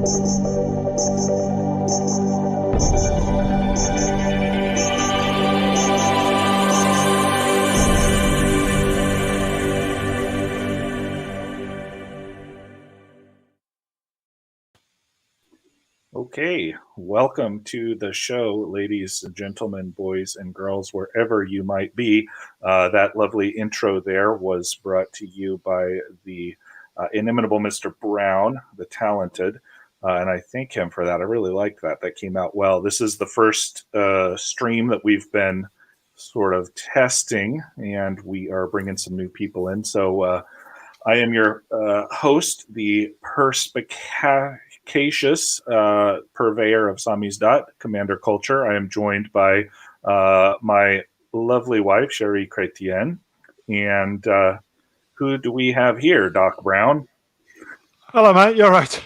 Okay, welcome to the show, ladies and gentlemen, boys and girls, wherever you might be. That lovely intro there was brought to you by the inimitable Mr. Brown, the talented, and I thank him for that. I really liked that. That came out well. This is the first stream that we've been sort of testing, and we are bringing some new people in. So I am your host, the perspicacious purveyor of Samizdat, Commander Culture. I am joined by my lovely wife, Sherry Chrétien. And who do we have here, Doc Brown? Hello, mate. You're right.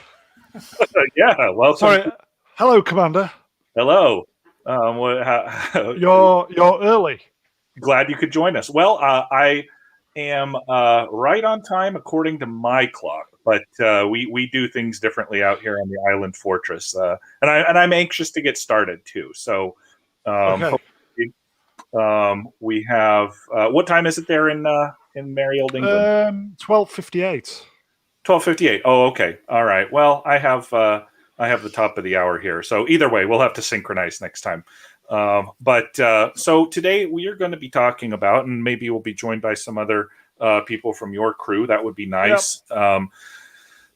Yeah, welcome. Sorry. Hello, Commander. Hello. You're early. Glad you could join us. Well, I am right on time according to my clock, but we do things differently out here on the island fortress, and I'm anxious to get started too. So, Okay. we have what time is it there in merry old England? 12:58. 12:58. Oh, okay. All right. Well, I have the top of the hour here, so either way, we'll have to synchronize next time. So today we are going to be talking about, and maybe we'll be joined by some other people from your crew. That would be nice. Yep.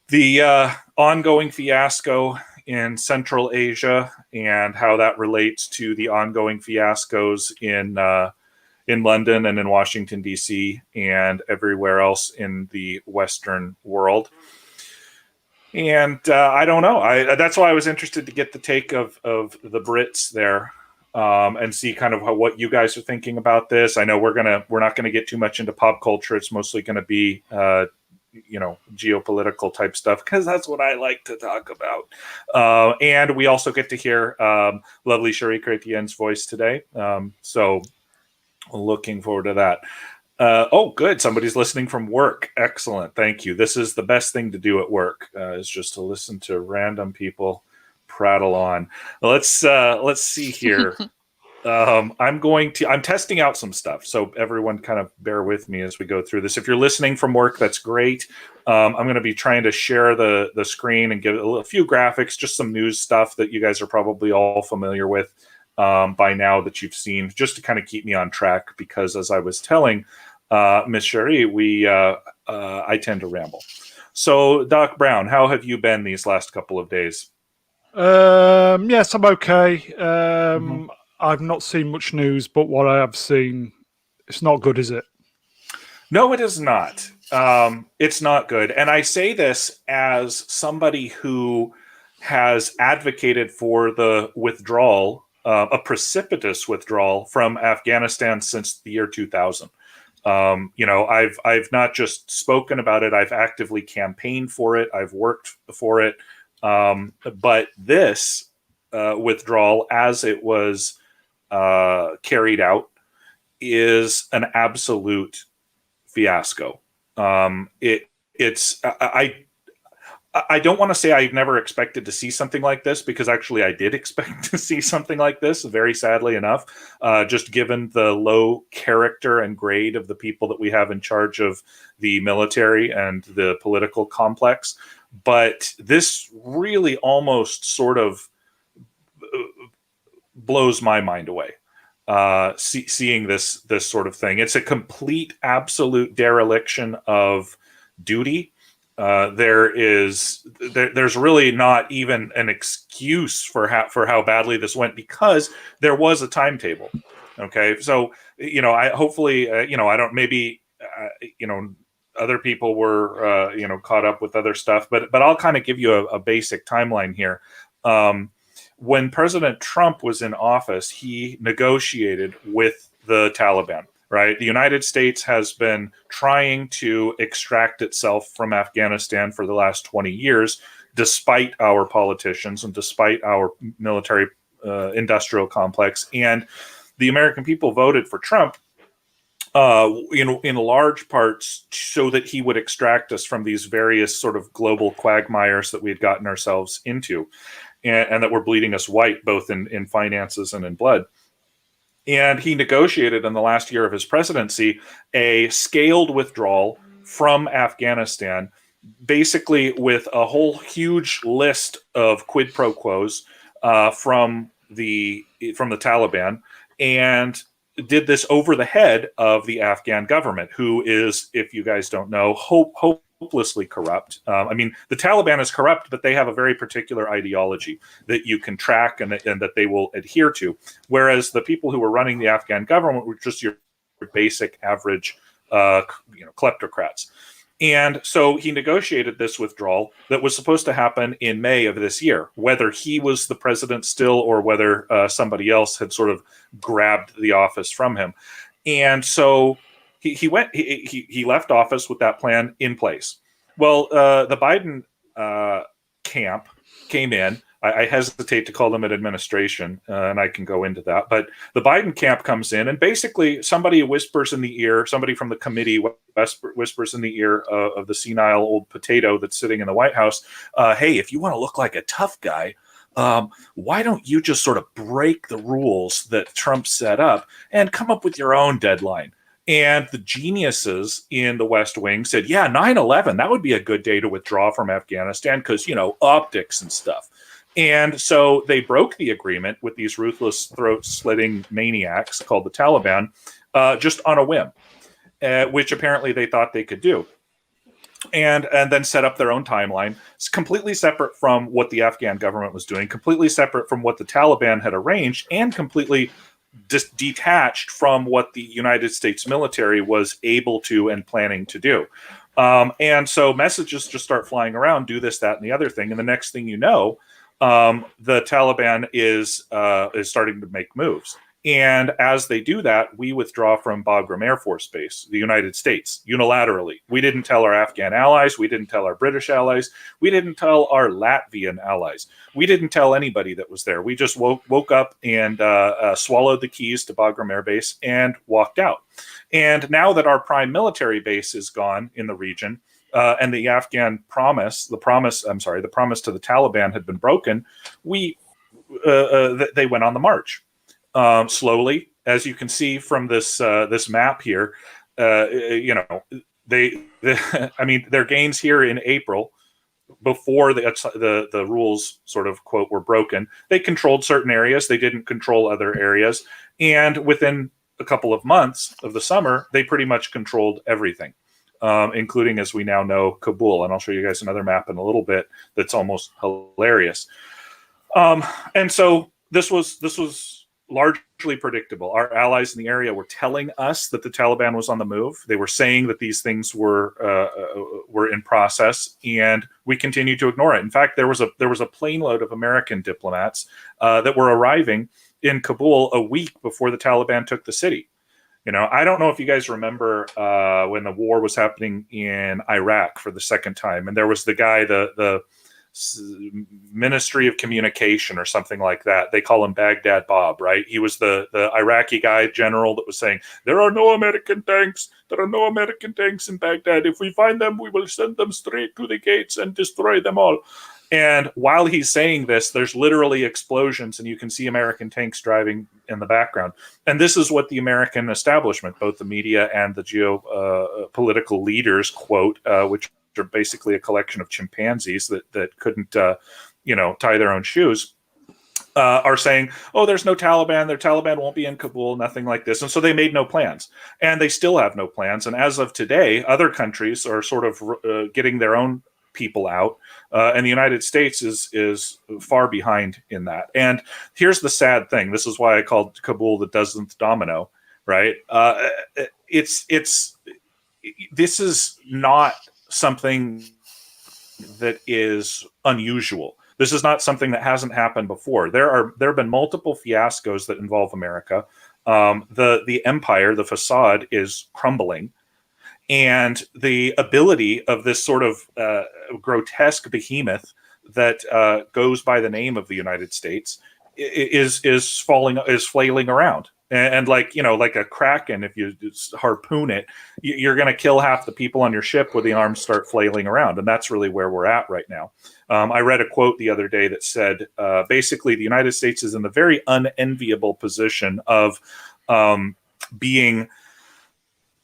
The ongoing fiasco in Central Asia and how that relates to the ongoing fiascos in London and in Washington, D.C. and everywhere else in the Western world. And I don't know. That's why I was interested to get the take of the Brits there. And see kind of what you guys are thinking about this. I know we're not gonna get too much into pop culture. It's mostly going to be geopolitical type stuff because that's what I like to talk about. And we also get to hear lovely Sherry Chrétien's voice today. So looking forward to that. Oh, good. Somebody's listening from work. Excellent. Thank you. This is the best thing to do at work is just to listen to random people prattle on. Let's see here. I'm testing out some stuff, so everyone kind of bear with me as we go through this. If you're listening from work, that's great. I'm going to be trying to share the screen and give a few graphics, just some news stuff that you guys are probably all familiar with by now that you've seen, just to kind of keep me on track. Because as I was telling Miss Sherry, I tend to ramble. So, Doc Brown, how have you been these last couple of days? Yes, I'm okay. I've not seen much news, but what I have seen, it's not good, is it? No, it is not. It's not good. And I say this as somebody who has advocated for the withdrawal, a precipitous withdrawal from Afghanistan since the year 2000. I've not just spoken about it, I've actively campaigned for it, I've worked for it. But this withdrawal, as it was carried out, is an absolute fiasco. I don't want to say I've never expected to see something like this, because actually I did expect to see something like this, very sadly enough, just given the low character and grade of the people that we have in charge of the military and the political complex. But this really almost sort of blows my mind away. Seeing this sort of thing, it's a complete, absolute dereliction of duty. There's really not even an excuse for how badly this went, because there was a timetable. Okay, so I hopefully I don't, maybe other people were caught up with other stuff, but I'll kind of give you a basic timeline here. When President Trump was in office, he negotiated with the Taliban. Right, the United States has been trying to extract itself from Afghanistan for the last 20 years, despite our politicians and despite our military industrial complex. And the American people voted for Trump in large parts so that he would extract us from these various sort of global quagmires that we had gotten ourselves into, and that were bleeding us white, both in finances and in blood. And he negotiated in the last year of his presidency a scaled withdrawal from Afghanistan, basically with a whole huge list of quid pro quos from the Taliban, and did this over the head of the Afghan government, who is, if you guys don't know, hopelessly corrupt. I mean, the Taliban is corrupt, but they have a very particular ideology that you can track and that they will adhere to. Whereas the people who were running the Afghan government were just your basic average, kleptocrats. And so he negotiated this withdrawal that was supposed to happen in May of this year, whether he was the president still or whether somebody else had sort of grabbed the office from him. And so he left office with that plan in place. Well, the Biden camp came in. I hesitate to call them an administration, and I can go into that. But the Biden camp comes in, and basically somebody whispers in the ear, somebody from the committee whispers in the ear of the senile old potato that's sitting in the White House, hey, if you want to look like a tough guy, why don't you just sort of break the rules that Trump set up and come up with your own deadline? And the geniuses in the West Wing said, yeah, 9/11, that would be a good day to withdraw from Afghanistan because, optics and stuff. And so they broke the agreement with these ruthless, throat-slitting maniacs called the Taliban, just on a whim, which apparently they thought they could do. And then set up their own timeline. It's completely separate from what the Afghan government was doing, completely separate from what the Taliban had arranged, and completely detached from what the United States military was able to and planning to do. And so messages just start flying around, do this, that, and the other thing. And the next thing you know, the Taliban is starting to make moves. And as they do that, we withdraw from Bagram Air Force Base, the United States, unilaterally. We didn't tell our Afghan allies. We didn't tell our British allies. We didn't tell our Latvian allies. We didn't tell anybody that was there. We just woke up and swallowed the keys to Bagram Air Base and walked out. And now that our prime military base is gone in the region, and the Afghan promise to the Taliban had been broken, they went on the march. Slowly, as you can see from this map here, their gains here in April, before the rules sort of quote were broken, they controlled certain areas. They didn't control other areas, and within a couple of months of the summer, they pretty much controlled everything, including, as we now know, Kabul. And I'll show you guys another map in a little bit that's almost hilarious. And so this was largely predictable. Our allies in the area were telling us that the Taliban was on the move. They were saying that these things were in process, and we continued to ignore it. In fact, there was a plane load of American diplomats that were arriving in Kabul a week before the Taliban took the city. I don't know if you guys remember when the war was happening in Iraq for the second time, and there was the guy, the Ministry of Communication or something like that. They call him Baghdad Bob, right? He was the Iraqi guy general that was saying, there are no American tanks. There are no American tanks in Baghdad. If we find them, we will send them straight to the gates and destroy them all. And while he's saying this, there's literally explosions, and you can see American tanks driving in the background. And this is what the American establishment, both the media and the geopolitical leaders, quote, which are basically a collection of chimpanzees that couldn't, tie their own shoes, are saying, oh, there's no Taliban. Their Taliban won't be in Kabul, nothing like this. And so they made no plans. And they still have no plans. And as of today, other countries are sort of getting their own people out, and the United States is far behind in that. And here's the sad thing. This is why I called Kabul the Dozenth Domino, right? This is not something that is unusual. This is not something that hasn't happened before. There have been multiple fiascos that involve America. The empire, the facade, is crumbling. And the ability of this sort of grotesque behemoth that goes by the name of the United States is flailing around. And like, like a kraken, if you just harpoon it, you're going to kill half the people on your ship when the arms start flailing around. And that's really where we're at right now. I read a quote the other day that said, basically, the United States is in the very unenviable position of being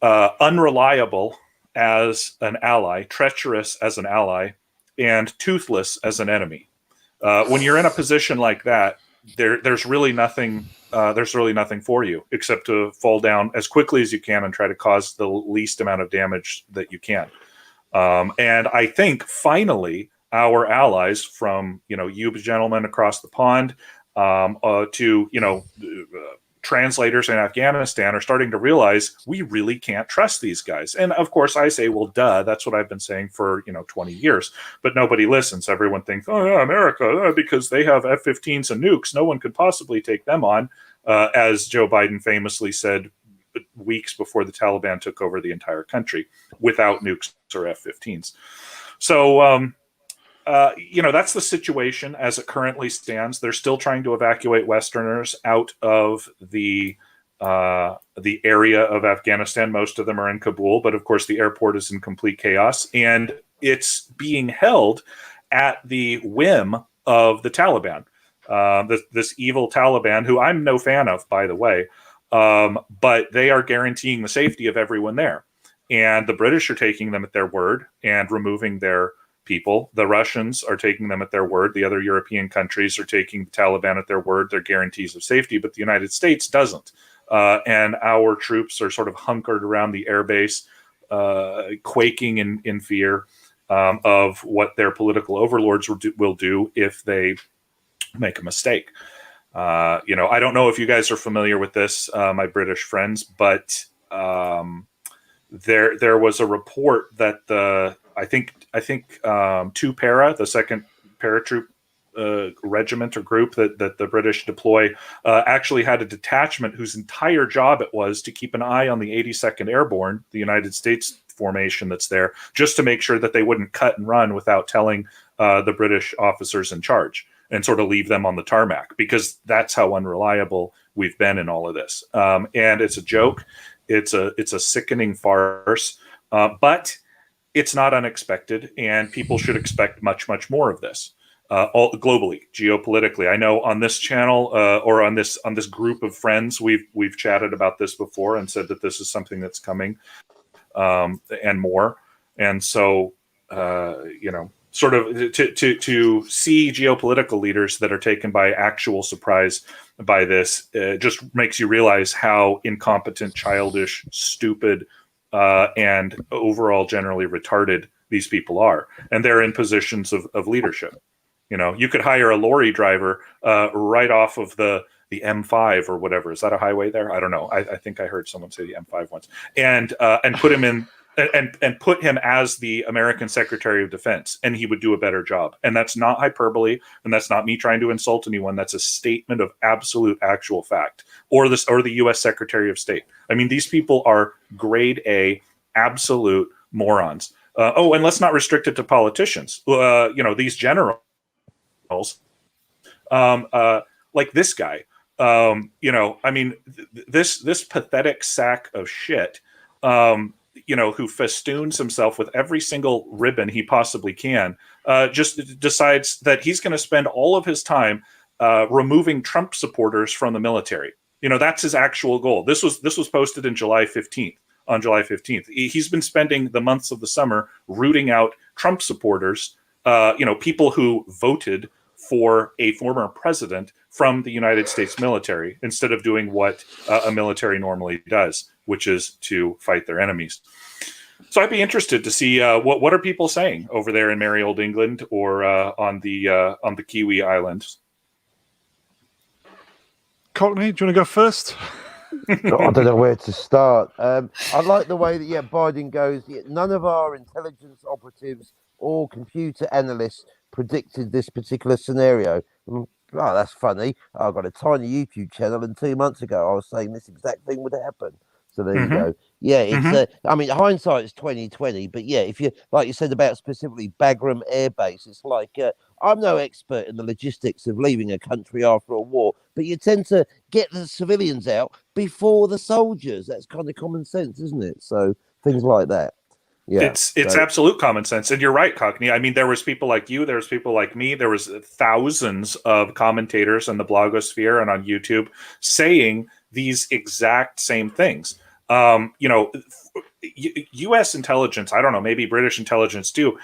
unreliable as an ally, treacherous as an ally, and toothless as an enemy. When you're in a position like that, there's really nothing. There's really nothing for you except to fall down as quickly as you can and try to cause the least amount of damage that you can. And I think finally our allies, from you gentlemen across the pond to translators in Afghanistan, are starting to realize we really can't trust these guys. And of course I say, well, duh, that's what I've been saying for 20 years, but nobody listens. Everyone thinks, oh yeah, America, because they have F-15s and nukes, no one could possibly take them on, as Joe Biden famously said weeks before the Taliban took over the entire country, without nukes or F-15s. So that's the situation as it currently stands. They're still trying to evacuate Westerners out of the area of Afghanistan. Most of them are in Kabul, but of course the airport is in complete chaos, and it's being held at the whim of the Taliban. This evil Taliban, who I'm no fan of, by the way, but they are guaranteeing the safety of everyone there. And the British are taking them at their word and removing their people. The Russians are taking them at their word. The other European countries are taking the Taliban at their word, their guarantees of safety, but the United States doesn't. And our troops are sort of hunkered around the airbase, quaking in fear of what their political overlords will do if they make a mistake. I don't know if you guys are familiar with this, my British friends, but there was a report that I think 2 Para, the second paratroop regiment or group that the British deploy, actually had a detachment whose entire job it was to keep an eye on the 82nd Airborne, the United States formation that's there, just to make sure that they wouldn't cut and run without telling the British officers in charge, and sort of leave them on the tarmac, because that's how unreliable we've been in all of this. And it's a joke. It's a sickening farce, but it's not unexpected, and people should expect much, much more of this, all globally, geopolitically. I know on this channel or on this group of friends, we've chatted about this before and said that this is something that's coming, and more. And so, sort of to see geopolitical leaders that are taken by actual surprise by this just makes you realize how incompetent, childish, stupid, and overall generally retarded these people are. And they're in positions of leadership. You could hire a lorry driver right off of the M5 or whatever. Is that a highway there? I don't know. I think I heard someone say the M5 once. And put him in and put him as the American Secretary of Defense, and he would do a better job. And that's not hyperbole, and that's not me trying to insult anyone. That's a statement of absolute actual fact. Or the U.S. Secretary of State. I mean, these people are grade A, absolute morons. And let's not restrict it to politicians. These generals, like this guy. This pathetic sack of shit. Who festoons himself with every single ribbon he possibly can, just decides that he's going to spend all of his time removing Trump supporters from the military. That's his actual goal. This was posted in July 15th. On July 15th, he's been spending the months of the summer rooting out Trump supporters, people who voted for a former president from the United States military, instead of doing what a military normally does, which is to fight their enemies. So I'd be interested to see what are people saying over there in merry old England, or on the Kiwi Islands. Cockney, do you want to go first? I don't know where to start. I like the way that Biden goes. None of our intelligence operatives or computer analysts predicted this particular scenario. Oh, that's funny. I've got a tiny YouTube channel, and 2 months ago I was saying this exact thing would happen. So there you go. Yeah, it's. I mean, hindsight is 2020, but yeah, if you like you said about specifically Bagram Air Base, it's like I'm no expert in the logistics of leaving a country after a war, but you tend to get the civilians out before the soldiers. That's kind of common sense, isn't it? So things like that. Yeah, It's absolute common sense, and you're right, Cockney. I mean, there was people like you, there was people like me, there was thousands of commentators on the blogosphere and on YouTube saying these exact same things. U.S. intelligence, I don't know, maybe British intelligence too.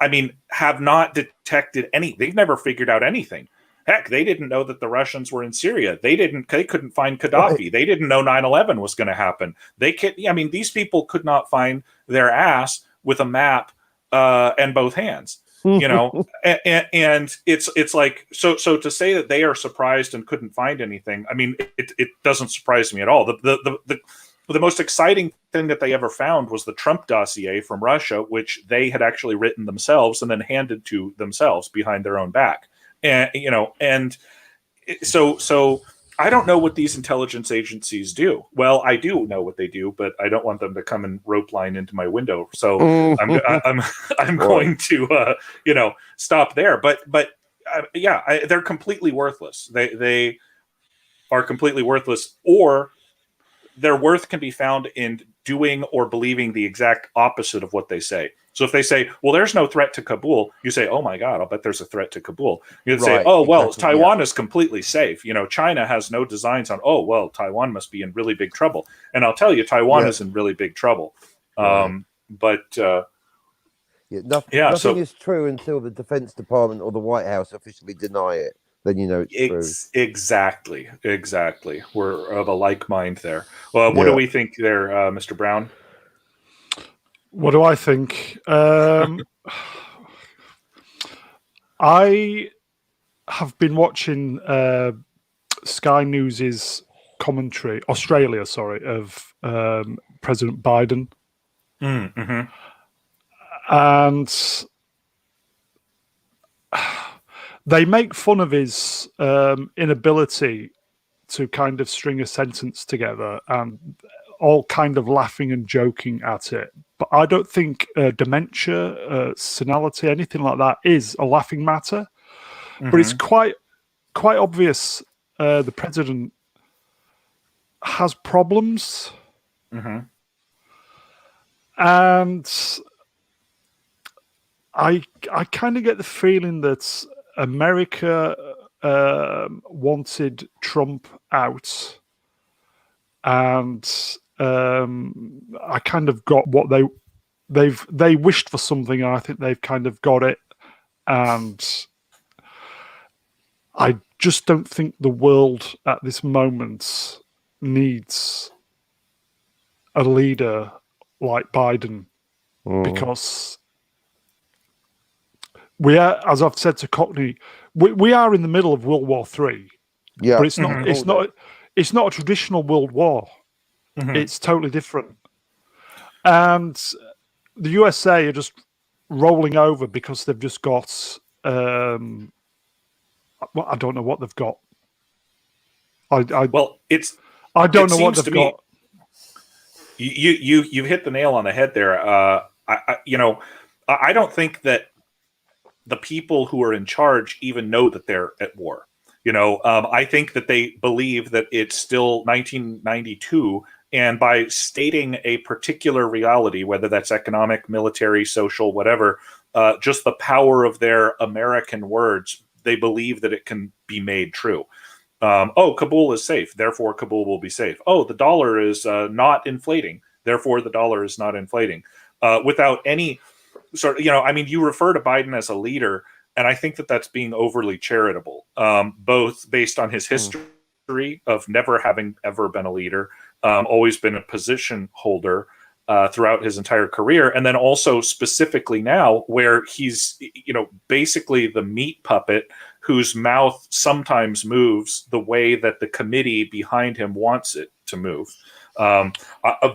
I mean, have not detected any. They've never figured out anything. Heck, they didn't know that the Russians were in Syria. They couldn't find Gaddafi. Right. They didn't know 9/11 was going to happen. These people could not find their ass with a map and both hands. And it's like so to say that they are surprised and couldn't find anything. I mean, it doesn't surprise me at all. The most exciting thing that they ever found was the Trump dossier from Russia, which they had actually written themselves and then handed to themselves behind their own back. And so I don't know what these intelligence agencies do. Well, I do know what they do, but I don't want them to come and rope line into my window. So I'm going to stop there. But they're completely worthless. They are completely worthless, or their worth can be found in doing or believing the exact opposite of what they say. So if they say, well, there's no threat to Kabul, you say, oh my God, I'll bet there's a threat to Kabul. You'd say, oh, well, exactly, Taiwan is completely safe. China has no designs on, oh, well, Taiwan must be in really big trouble. And I'll tell you, Taiwan is in really big trouble. Nothing is true until the Defense Department or the White House officially deny it. Then it's true. Exactly. We're of a like mind there. Well, what do we think there, Mr. Brown? What do I think? I have been watching Sky News's commentary, Australia, of President Biden. Mm-hmm. And they make fun of his inability to kind of string a sentence together and all kind of laughing and joking at it. But I don't think dementia, senility, anything like that is a laughing matter. Mm-hmm. But it's quite obvious the president has problems. Mm-hmm. And I kind of get the feeling that America wanted Trump out, and I kind of got what they wished for something, and I think they've kind of got it. And I just don't think the world at this moment needs a leader like Biden, because we are, as I've said to Cockney, we are in the middle of World War III. Yeah, but it's not. Mm-hmm. It's not a traditional world war. Mm-hmm. It's totally different. And the USA are just rolling over because they've just got. I don't know what they've got. I don't know what they've got. You hit the nail on the head there. I don't think that the people who are in charge even know that they're at war. I think that they believe that it's still 1992, and by stating a particular reality, whether that's economic, military, social, whatever, just the power of their American words, they believe that it can be made true. Kabul is safe, therefore Kabul will be safe. Oh, the dollar is not inflating, therefore the dollar is not inflating. Without any sort of, you refer to Biden as a leader, and I think that that's being overly charitable, both based on his history of never having ever been a leader, always been a position holder throughout his entire career, and then also specifically now where he's, basically the meat puppet whose mouth sometimes moves the way that the committee behind him wants it to move. But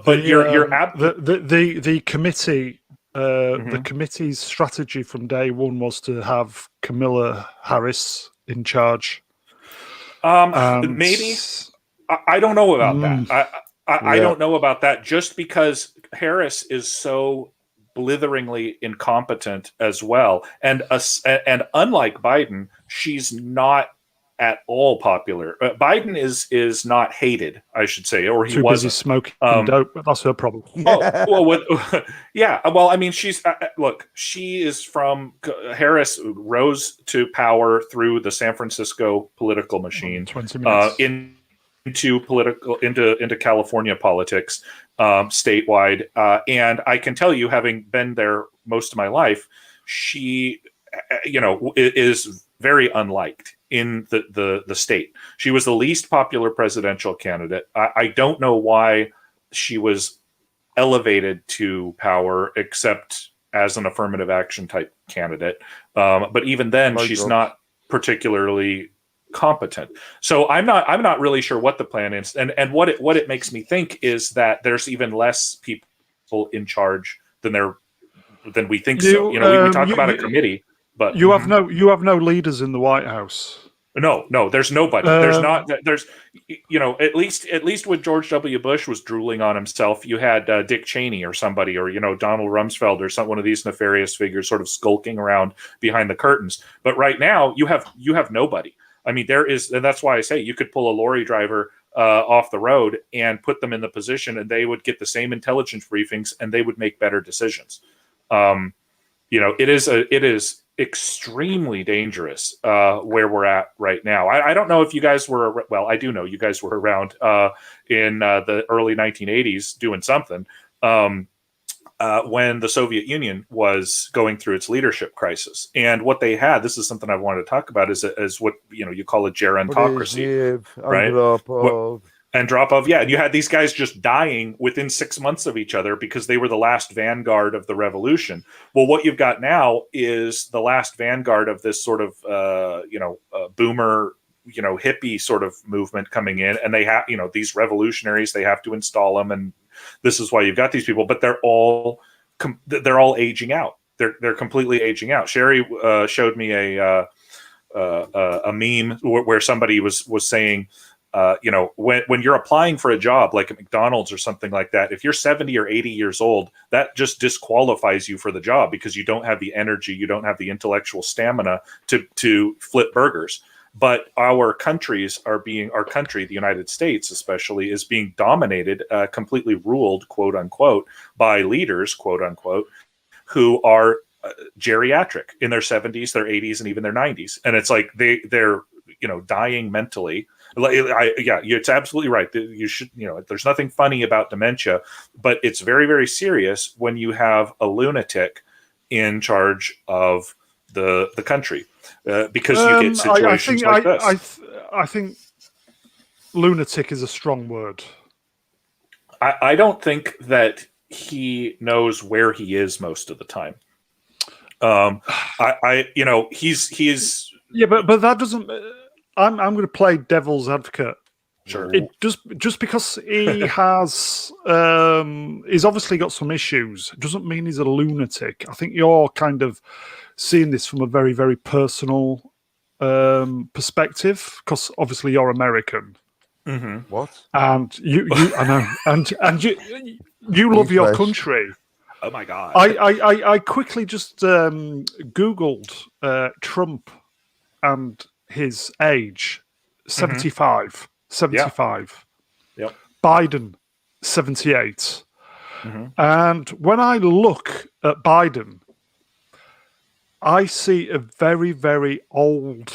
the committee. The committee's strategy from day one was to have Kamala Harris in charge. Maybe. I don't know about that. I don't know about that. Just because Harris is so blitheringly incompetent as well, and unlike Biden, she's not at all popular. Biden is not hated, I should say, or he Too busy wasn't. smoking Um, dope. That's her problem. Oh well, yeah. Well, I mean, she's look. She is from Harris rose to power through the San Francisco political machine, 20 minutes. into California politics, statewide, and I can tell you, having been there most of my life, she, is very unliked in the state. She was the least popular presidential candidate. I don't know why she was elevated to power, except as an affirmative action type candidate. But even then, she's not particularly competent. So I'm not really sure what the plan is, and what it makes me think is that there's even less people in charge than we think. So we talk about a committee, but you have no leaders in the White House. No, there's nobody. There's at least when George W. Bush was drooling on himself, you had Dick Cheney or somebody, or Donald Rumsfeld or one of these nefarious figures sort of skulking around behind the curtains. But right now you have nobody. I mean, and that's why I say you could pull a lorry driver off the road and put them in the position, and they would get the same intelligence briefings, and they would make better decisions. It is extremely dangerous where we're at right now. I don't know if you guys were, well, I do know you guys were around in the early 1980s doing something when the Soviet Union was going through its leadership crisis. And what they had, this is something I wanted to talk about, is what you call a gerontocracy, right? Andropov, yeah. And you had these guys just dying within 6 months of each other because they were the last vanguard of the revolution. Well, what you've got now is the last vanguard of this sort of, boomer, hippie sort of movement coming in. And they have, these revolutionaries, they have to install them. And this is why you've got these people, but they're all aging out. They're completely aging out. Sherry showed me a meme where somebody was saying, when you're applying for a job like at McDonald's or something like that, if you're 70 or 80 years old, that just disqualifies you for the job because you don't have the energy, you don't have the intellectual stamina to flip burgers. But our country, the United States especially, is being dominated, completely ruled, quote unquote, by leaders, quote unquote, who are geriatric in their 70s, their 80s, and even their 90s. And it's like they're dying mentally. It's absolutely right. You should, there's nothing funny about dementia, but it's very, very serious when you have a lunatic in charge of the country, because you get situations like this. I think lunatic is a strong word. I don't think that he knows where he is most of the time. He's yeah, but that doesn't. I'm going to play devil's advocate. Sure. It just because he has he's obviously got some issues doesn't mean he's a lunatic. I think you're kind of seeing this from a very, very personal perspective, because obviously you're American. Mm-hmm. What? And you I know, and you love your country. Oh my God! I quickly just Googled Trump and his age, 75. Mm-hmm. 75. Yep. Biden, 78. Mm-hmm. And when I look at Biden, I see a very, very old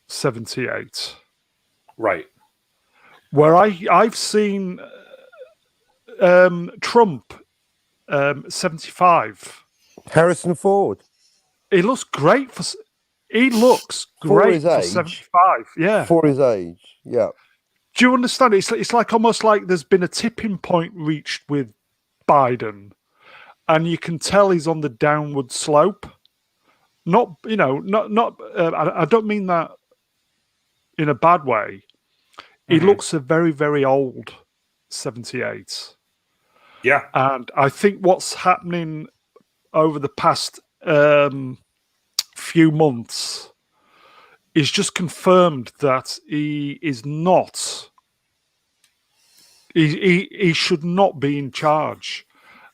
78. Right. Where I've seen Trump, 75. Harrison Ford. He looks great for 75. Yeah. For his age. Yeah. Do you understand? It's like almost like there's been a tipping point reached with Biden, and you can tell he's on the downward slope. Not. I don't mean that in a bad way. He looks a very, very old 78. Yeah. And I think what's happening over the past few months is just confirmed that he is not He should not be in charge.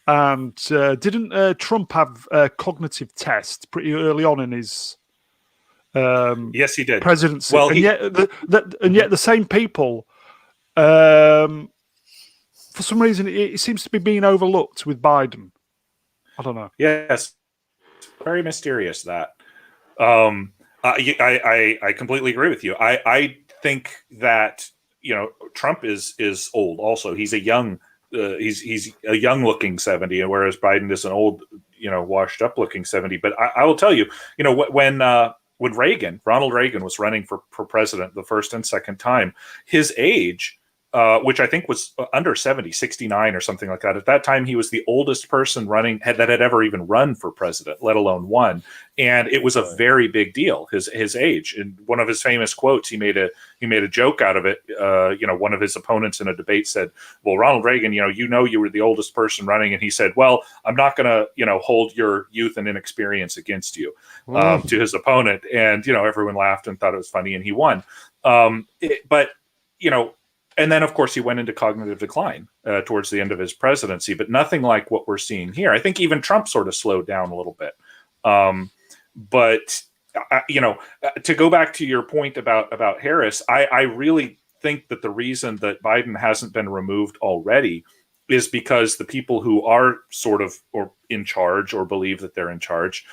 And didn't Trump have a cognitive test pretty early on in his Yes, he did. presidency? Well, and yet the same people, for some reason, it seems to be being overlooked with Biden. I don't know. Yes, very mysterious that. I completely agree with you. I think that Trump is old. Also, he's a young he's a young looking 70, whereas Biden is an old washed up looking 70. But I will tell you, when Ronald Reagan was running for president the first and second time, his age, which I think was under 70, 69 or something like that. At that time, he was the oldest person running that had ever even run for president, let alone won. And it was a very big deal, his age. And one of his famous quotes, he made a joke out of it. One of his opponents in a debate said, "Well, Ronald Reagan, you were the oldest person running." And he said, "Well, I'm not going to hold your youth and inexperience against you," to his opponent. And, everyone laughed and thought it was funny, and he won. And then, of course, he went into cognitive decline towards the end of his presidency, but nothing like what we're seeing here. I think even Trump sort of slowed down a little bit. To go back to your point about Harris, I really think that the reason that Biden hasn't been removed already is because the people who are sort of or in charge or believe that they're in charge,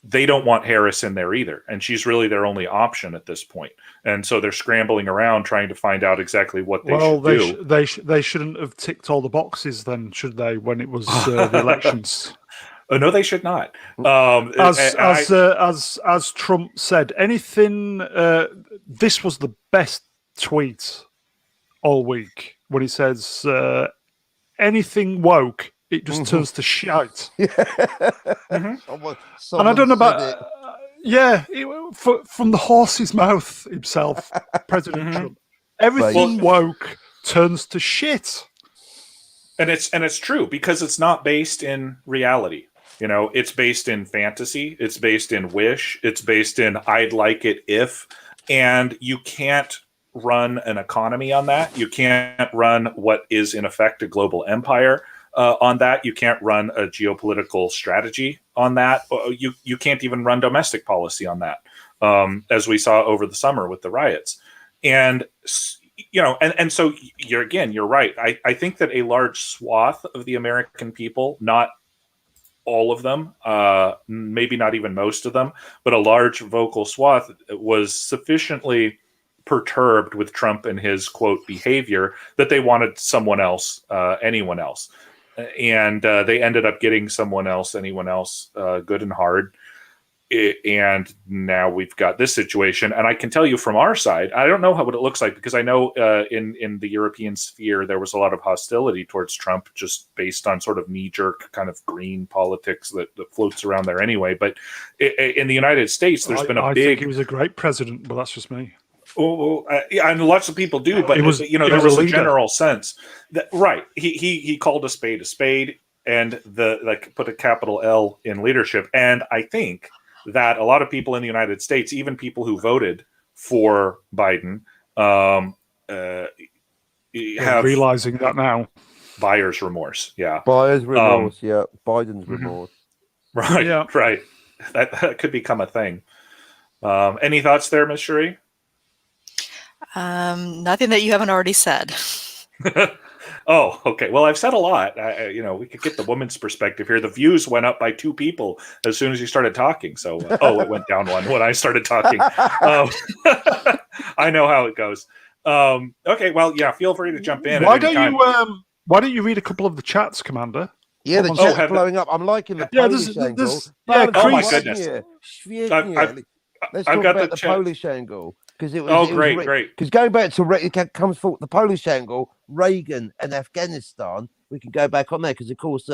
they don't want Harris in there either. And she's really their only option at this point. And so they're scrambling around trying to find out exactly what they should do. They shouldn't have ticked all the boxes then, should they, when it was the elections? Oh, no, they should not. As Trump said, anything, this was the best tweet all week when he says, anything woke, it just turns to shite. Someone and I don't know about from the horse's mouth himself, President Trump. Everything woke turns to shit. And it's true because it's not based in reality. It's based in fantasy. It's based in wish. It's based in I'd like it if, and you can't run an economy on that. You can't run what is in effect a global empire on that. You can't run a geopolitical strategy on that. You can't even run domestic policy on that, as we saw over the summer with the riots. And so you're right. I think that a large swath of the American people, not all of them, maybe not even most of them, but a large vocal swath was sufficiently perturbed with Trump and his quote behavior that they wanted someone else, anyone else. And they ended up getting someone else, anyone else, good and hard. And now we've got this situation. And I can tell you from our side, I don't know what it looks like, because I know in the European sphere, there was a lot of hostility towards Trump just based on sort of knee-jerk kind of green politics that floats around there anyway. But in the United States, there's been a big... I think he was a great president, but that's just me. And lots of people do, but there was a general sense that he called a spade, and put a capital L in leadership. And I think that a lot of people in the United States, even people who voted for Biden, have realizing that now. Buyer's remorse, buyer's remorse, Biden's remorse, right, yeah, right. That could become a thing. Any thoughts there, Ms. Cherie? Nothing that you haven't already said. Oh, okay. Well, I've said a lot. We could get the woman's perspective here. The views went up by 2 people as soon as you started talking. So, it went down 1 when I started talking. I know how it goes. Okay. Well, feel free to jump in. Why don't you read a couple of the chats, Commander? Yeah, the chat's blowing up. I'm liking the Polish angle. Oh my goodness! Let's talk about the Polish angle. Great. Because going back to it comes for the Polish angle, Reagan and Afghanistan. We can go back on there because, of course,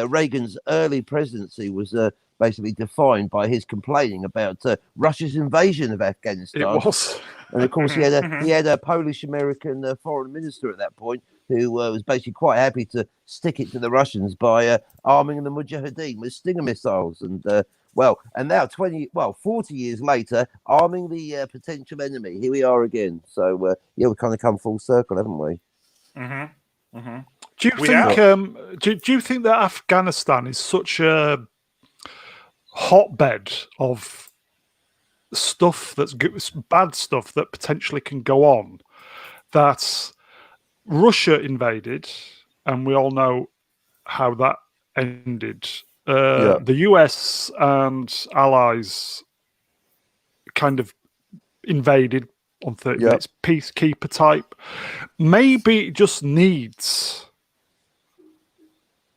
Reagan's early presidency was basically defined by his complaining about Russia's invasion of Afghanistan. It was, and of course, he had a Polish-American foreign minister at that point who was basically quite happy to stick it to the Russians by arming the Mujahideen with Stinger missiles and Well, and now 40 years later, arming the potential enemy. Here we are again. So we've kind of come full circle, haven't we? Mm-hmm. Mm-hmm. Do you think? Do you think that Afghanistan is such a hotbed of stuff that's bad stuff that potentially can go on, that Russia invaded, and we all know how that ended. The US and allies kind of invaded on 30 minutes, peacekeeper type. Maybe it just needs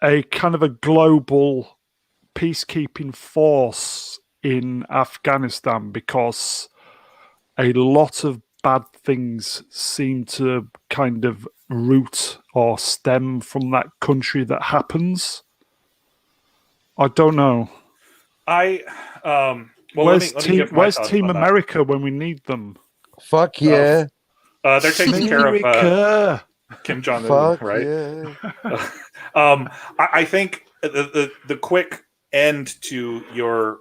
a kind of a global peacekeeping force in Afghanistan, because a lot of bad things seem to kind of root or stem from that country that happens. I don't know. Well, where's let me give my where's thoughts Team on that. America when we need them? Fuck yeah. They're taking care of Kim Jong-un, right? Yeah. I think the quick end to your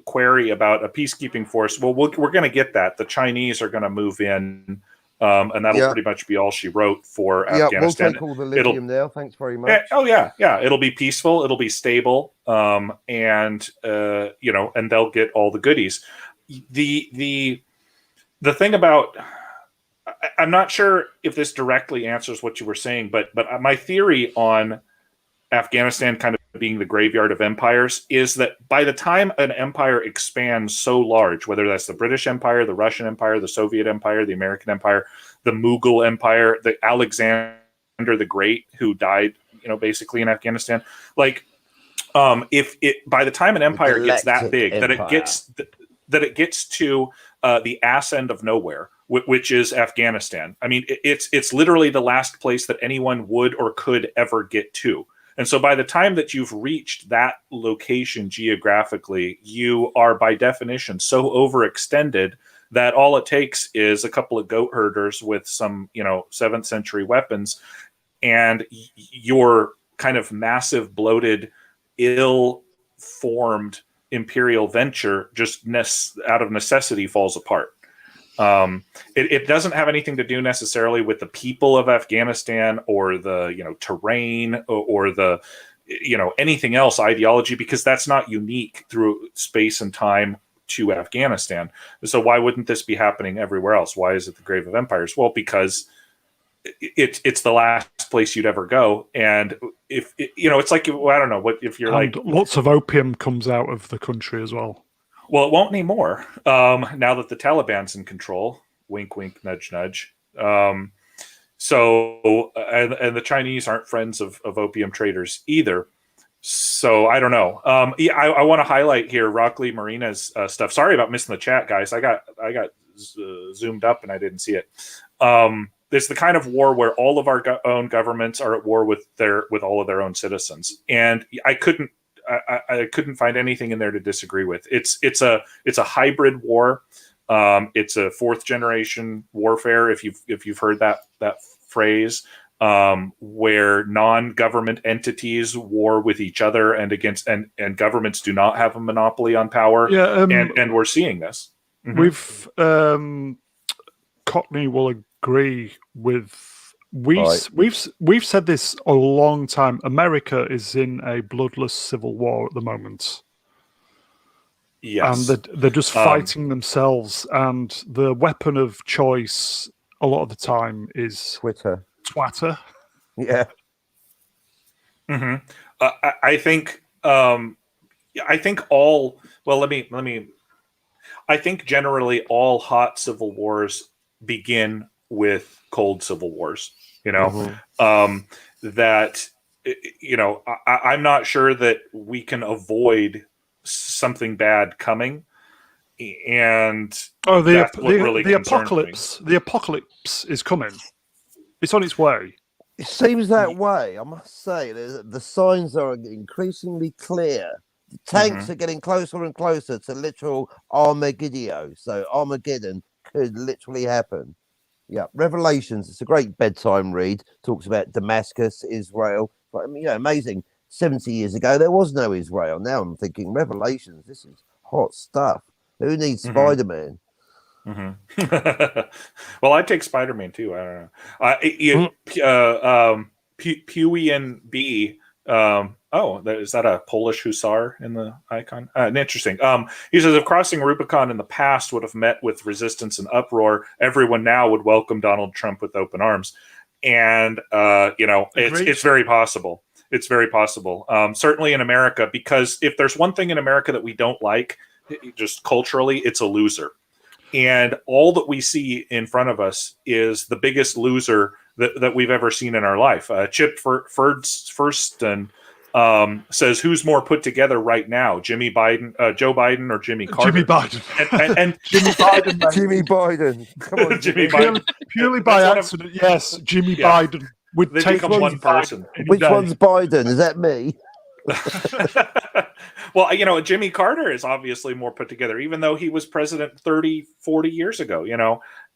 query about a peacekeeping force, well, we're going to get that. The Chinese are going to move in, and that'll pretty much be all she wrote for Afghanistan. We'll take all the lithium now. Thanks very much. Yeah. It'll be peaceful. It'll be stable, and and they'll get all the goodies. The thing about, I'm not sure if this directly answers what you were saying, but my theory on Afghanistan kind of being the graveyard of empires is that by the time an empire expands so large, whether that's the British Empire, the Russian Empire, the Soviet Empire, the American Empire, the Mughal Empire, the Alexander the Great, who died, basically in Afghanistan, if it, by the time an empire gets that big, that it gets to the ass end of nowhere, which is Afghanistan. I mean, it's literally the last place that anyone would or could ever get to. And so by the time that you've reached that location geographically, you are by definition so overextended that all it takes is a couple of goat herders with some, 7th century weapons, and your kind of massive, bloated, ill-formed imperial venture just out of necessity falls apart. It doesn't have anything to do necessarily with the people of Afghanistan or the terrain or the anything else, ideology, because that's not unique through space and time to Afghanistan. So why wouldn't this be happening everywhere else? Why is it the grave of empires? Well, because it's the last place you'd ever go, and if it's like, I don't know what if you're and lots of opium comes out of the country as well. Well, it won't anymore now that the Taliban's in control. Wink, wink, nudge, nudge. So, and the Chinese aren't friends of opium traders either. So I don't know. I want to highlight here Rockley Marina's stuff. Sorry about missing the chat, guys. I got zoomed up and I didn't see it. It's the kind of war where all of our own governments are at war with all of their own citizens, and I couldn't find anything in there to disagree with. It's a hybrid war. It's a 4th generation warfare, if you've heard that phrase, where non-government entities war with each other and against and governments do not have a monopoly on power. And we're seeing this. Mm-hmm. Cockney will agree with. We've said this a long time. America is in a bloodless civil war at the moment. Yes. And they're just fighting themselves, and the weapon of choice a lot of the time is Twitter. Yeah. Mm-hmm. I think all. Well, let me. I think generally all hot civil wars begin with cold civil wars. I'm not sure that we can avoid something bad coming, and the apocalypse. The apocalypse is coming. It's on its way. It seems that way, I must say. The signs are increasingly clear. The tanks are getting closer and closer to literal Armageddon. So Armageddon could literally happen. Yeah, Revelations. It's a great bedtime read. Talks about Damascus, Israel. But amazing. 70 years ago, there was no Israel. Now I'm thinking, Revelations, this is hot stuff. Who needs Spider-Man? Well, I'd take Spider-Man too. I don't know. Pewien B. Is that a Polish hussar in the icon? Interesting. He says, if crossing Rubicon in the past would have met with resistance and uproar, everyone now would welcome Donald Trump with open arms. And it's very possible. It's very possible. Certainly in America, because if there's one thing in America that we don't like, just culturally, it's a loser. And all that we see in front of us is the biggest loser that we've ever seen in our life. Chip Furston says, "Who's more put together right now, Joe Biden, or Jimmy Carter?" Jimmy Biden. And Jimmy Biden. Mate. Jimmy Biden. Come on, Jimmy Biden. Purely by accident, yes. Jimmy Biden would they take become one person. Which one's Biden? Is that me? Well, Jimmy Carter is obviously more put together, even though he was president 30, 40 years ago,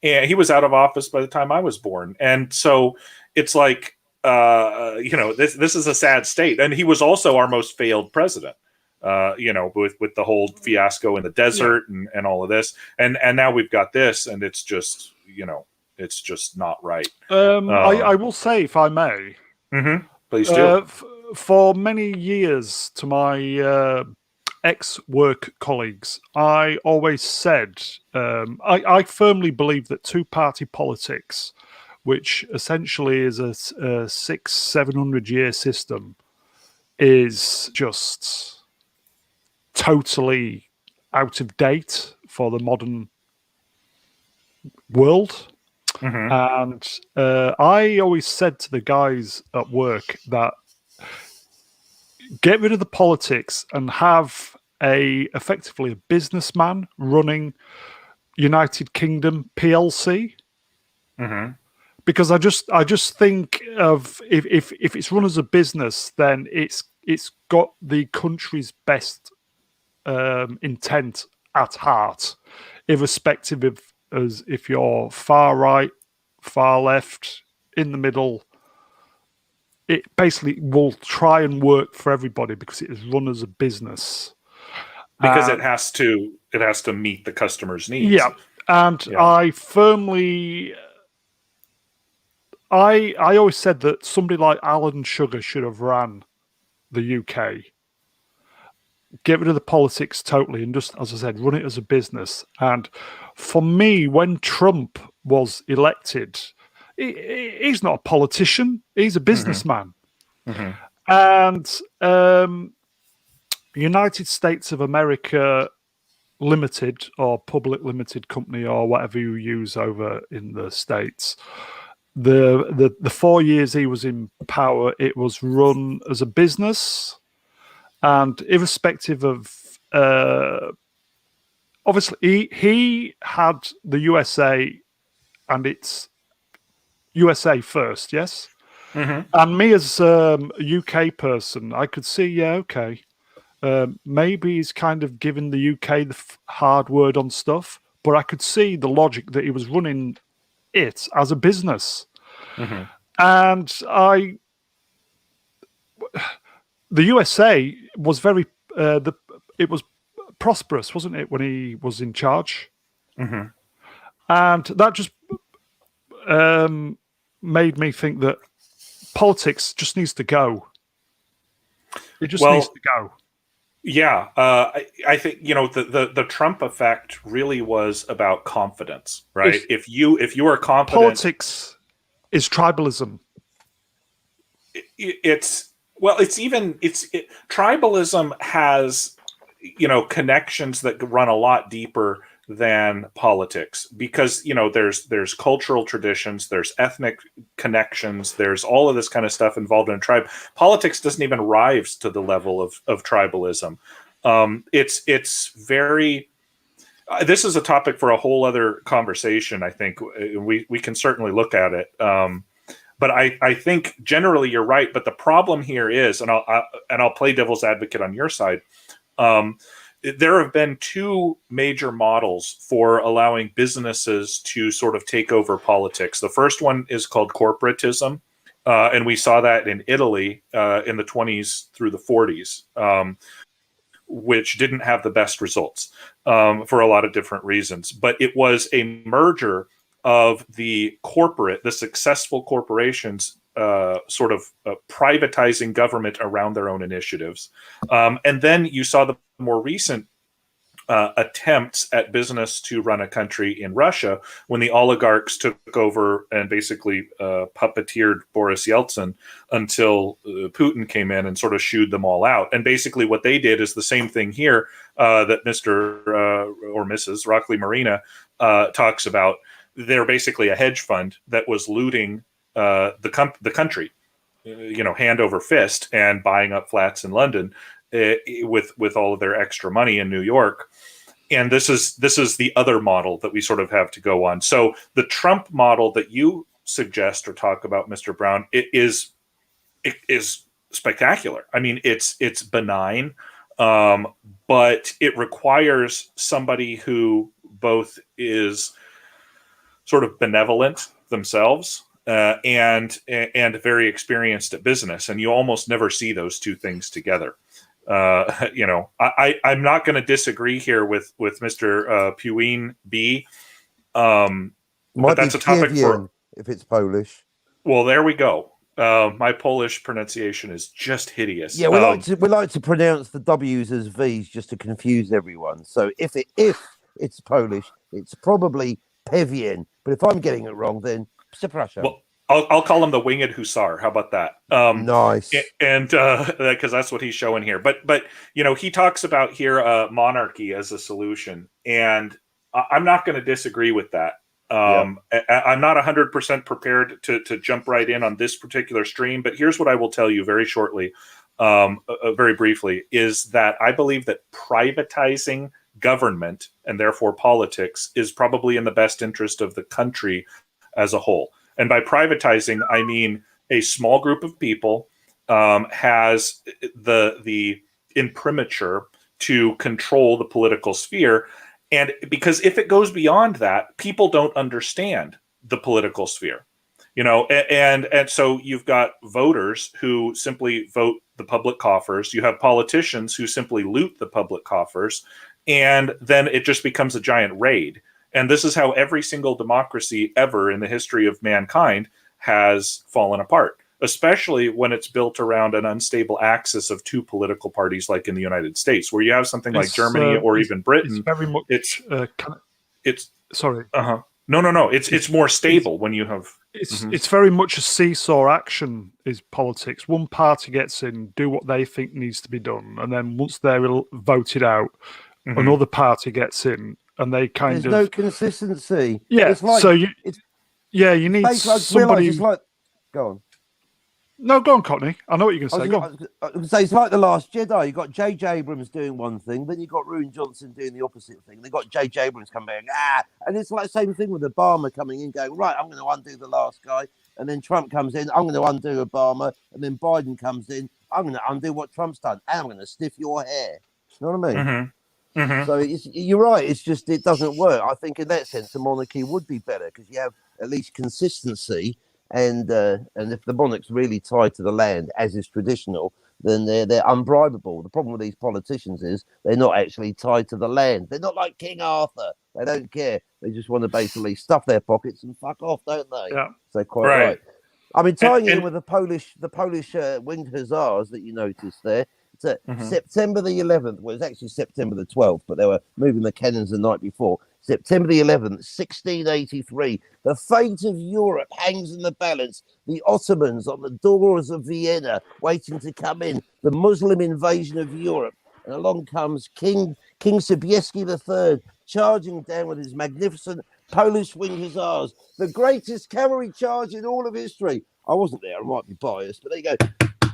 and he was out of office by the time I was born. And so it's like, this is a sad state. And he was also our most failed president, with the whole fiasco in the desert and all of this. And now we've got this, and it's just, it's just not right. I will say, if I may, please do. For many years, to my ex-work colleagues, I always said I firmly believe that two-party politics, which essentially is a 600-700-year system, is just totally out of date for the modern world. And I always said to the guys at work that get rid of the politics and have effectively a businessman running United Kingdom PLC. Because I just think of if it's run as a business, then it's got the country's best intent at heart, irrespective of if you're far right, far left, in the middle. It basically will try and work for everybody because it is run as a business. Because it has to meet the customer's needs. Yeah, and I firmly, I always said that somebody like Alan Sugar should have ran the UK. Get rid of the politics totally, and just, as I said, run it as a business. And for me, when Trump was elected, he's not a politician. He's a businessman. And United States of America Limited, or Public Limited Company, or whatever you use over in the States, the 4 years he was in power, it was run as a business. And irrespective of, obviously, he had the USA, and it's USA first, yes? And me as a UK person, I could see, maybe he's kind of given the UK the hard word on stuff, but I could see the logic that he was running it as a business. And the USA was very, it was prosperous, wasn't it, when he was in charge? And that just made me think that politics just needs to go. It just needs to go. Yeah, I think the Trump effect really was about confidence, right? If you are confident, politics is tribalism. Tribalism has connections that run a lot deeper than politics, because there's cultural traditions, there's ethnic connections, there's all of this kind of stuff involved in a tribe. Politics doesn't even rise to the level of tribalism. It's very this is a topic for a whole other conversation. I think we can certainly look at it, but I think generally you're right. But the problem here is, and I'll play devil's advocate on your side. There have been two major models for allowing businesses to sort of take over politics. The first one is called corporatism, And we saw that in Italy in the 20s through the 40s, which didn't have the best results for a lot of different reasons. But it was a merger of the successful corporations sort of privatizing government around their own initiatives. And then you saw the more recent attempts at business to run a country in Russia when the oligarchs took over and basically puppeteered Boris Yeltsin until Putin came in and sort of shooed them all out. And basically what they did is the same thing here that Mr. Or Mrs. Rockley Marina talks about. They're basically a hedge fund that was looting the country, hand over fist, and buying up flats in London with all of their extra money in New York. And this is the other model that we sort of have to go on. So the Trump model that you suggest or talk about, Mr. Brown, it is spectacular. I mean, it's benign, but it requires somebody who both is sort of benevolent themselves and very experienced at business, and you almost never see those two things together. I'm not going to disagree here with Mr. Puin B. But that's a topic for if it's Polish. Well, there we go. My Polish pronunciation is just hideous. Yeah, we like to pronounce the W's as V's just to confuse everyone. So if it's Polish, it's probably Pewien. But if I'm getting it wrong, then przepraszam. Well, I'll call him the Winged Hussar. How about that? Nice. And because that's what he's showing here. But he talks about here monarchy as a solution, and I'm not going to disagree with that. I'm not 100% prepared to jump right in on this particular stream, but here's what I will tell you very shortly, very briefly, is that I believe that privatizing government and therefore politics is probably in the best interest of the country as a whole. And by privatizing, I mean a small group of people has the imprimatur to control the political sphere. And because if it goes beyond that, people don't understand the political sphere, and so you've got voters who simply vote the public coffers. You have politicians who simply loot the public coffers, and then it just becomes a giant raid. And this is how every single democracy ever in the history of mankind has fallen apart, especially when it's built around an unstable axis of two political parties like in the United States, where you have something like Germany or even Britain. It's very much. Sorry. No. It's more stable when you have. It's very much a seesaw action is politics. One party gets in, do what they think needs to be done, and then once they're voted out, another party gets in. And they There's no consistency. Yeah, it's like, so you need somebody. Go on. No, go on, Courtney. I know what you're going to say. Go on. I was going to say, it's like The Last Jedi. You got J.J. Abrams doing one thing, then you got Ruin Johnson doing the opposite thing. They got J.J. Abrams coming back, and it's like the same thing with Obama coming in, going, right, I'm going to undo the last guy, and then Trump comes in, I'm going to undo Obama, and then Biden comes in, I'm going to undo what Trump's done, and I'm going to stiff your hair. You know what I mean? So you're right. It's just it doesn't work. I think in that sense, the monarchy would be better because you have at least consistency, and if the monarch's really tied to the land, as is traditional, then they're unbribable. The problem with these politicians is they're not actually tied to the land. They're not like King Arthur. They don't care. They just want to basically stuff their pockets and fuck off, don't they? Yeah. So quite right. I mean, tying in with the Polish winged hussars that you noticed there. September the 11th, well, it was actually September the 12th, but they were moving the cannons the night before. September the 11th, 1683, the fate of Europe hangs in the balance. The Ottomans on the doors of Vienna waiting to come in, the Muslim invasion of Europe. And along comes King Sobieski III, charging down with his magnificent Polish winged hussars, the greatest cavalry charge in all of history. I wasn't there, I might be biased, but there you go.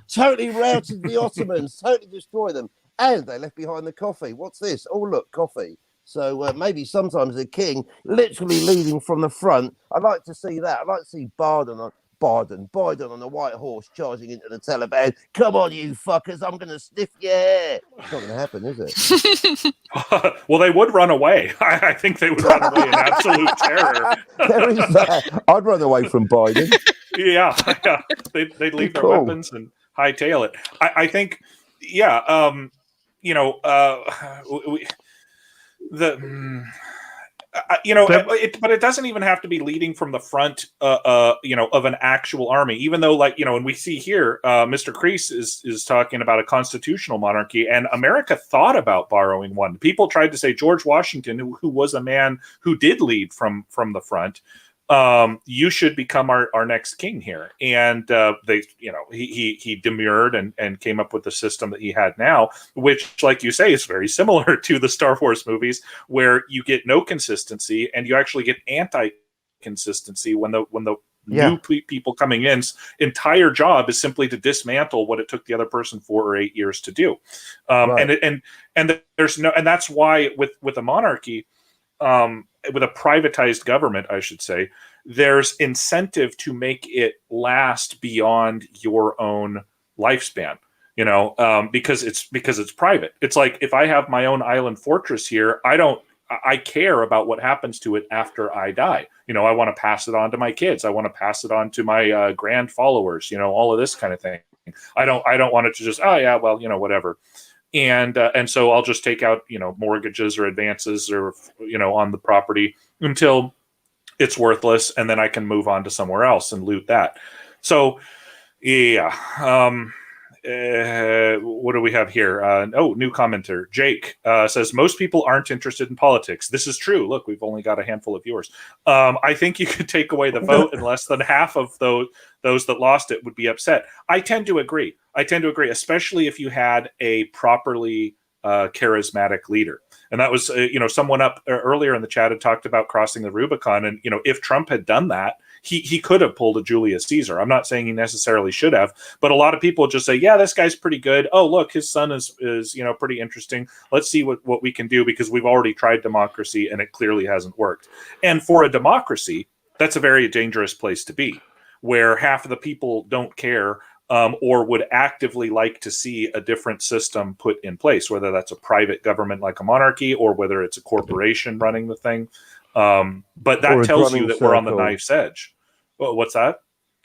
Totally routed the Ottomans, totally destroyed them, and they left behind the coffee. What's this? Oh, look, coffee. So maybe sometimes the king literally leading from the front. I'd like to see that. I'd like to see Biden on a white horse charging into the Taliban. Come on, you fuckers, I'm going to sniff your hair. It's not going to happen, is it? Well, they would run away. I think they would run away in absolute terror. There is that. I'd run away from Biden. Yeah, yeah. They'd leave their Cool. weapons and hightail it. I think, yeah. You know, the. You know, but it doesn't even have to be leading from the front, you know, of an actual army. Even though, like, you know, and we see here, Mr. Kreese is talking about a constitutional monarchy, and America thought about borrowing one. People tried to say George Washington, who was a man who did lead from the front, you should become our next king here. And they, you know, he demurred and came up with the system that he had now, which, like you say, is very similar to the Star Wars movies, where you get no consistency and you actually get anti-consistency when the new people coming in's entire job is simply to dismantle what it took the other person 4 or 8 years to do. Right. And there's no, and that's why with a monarchy, with a privatized government, I should say, there's incentive to make it last beyond your own lifespan. You know, because it's private. It's like, if I have my own island fortress here, I care about what happens to it after I die. You know, I want to pass it on to my kids. I want to pass it on to my grand followers. You know, all of this kind of thing. I don't want it to just, oh yeah, well, you know, whatever. And so I'll just take out, you know, mortgages or advances or, you know, on the property until it's worthless, and then I can move on to somewhere else and loot that. So, yeah. What do we have here? New commenter. Jake says, most people aren't interested in politics. This is true. Look, we've only got a handful of viewers. I think you could take away the vote and less than half of those that lost it would be upset. I tend to agree, especially if you had a properly charismatic leader. And that was, you know, someone up earlier in the chat had talked about crossing the Rubicon. And, you know, if Trump had done that, he could have pulled a Julius Caesar. I'm not saying he necessarily should have, but a lot of people just say, yeah, this guy's pretty good. Oh, look, his son is you know, pretty interesting. Let's see what we can do, because we've already tried democracy and it clearly hasn't worked. And for a democracy, that's a very dangerous place to be, where half of the people don't care, or would actively like to see a different system put in place, whether that's a private government like a monarchy or whether it's a corporation running the thing. But that tells you that we're on the knife's edge. Well, what's that?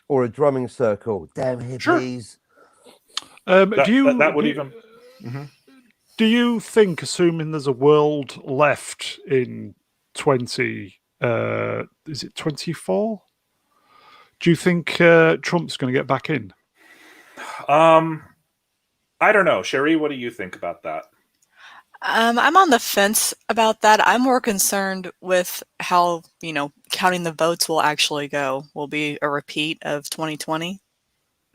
Or a drumming circle. Damn hippies. Sure. Do you think, assuming there's a world left in 24? Do you think Trump's going to get back in? I don't know. Sherry, what do you think about that? I'm on the fence about that. I'm more concerned with how, you know, counting the votes will actually go. Will be a repeat of 2020.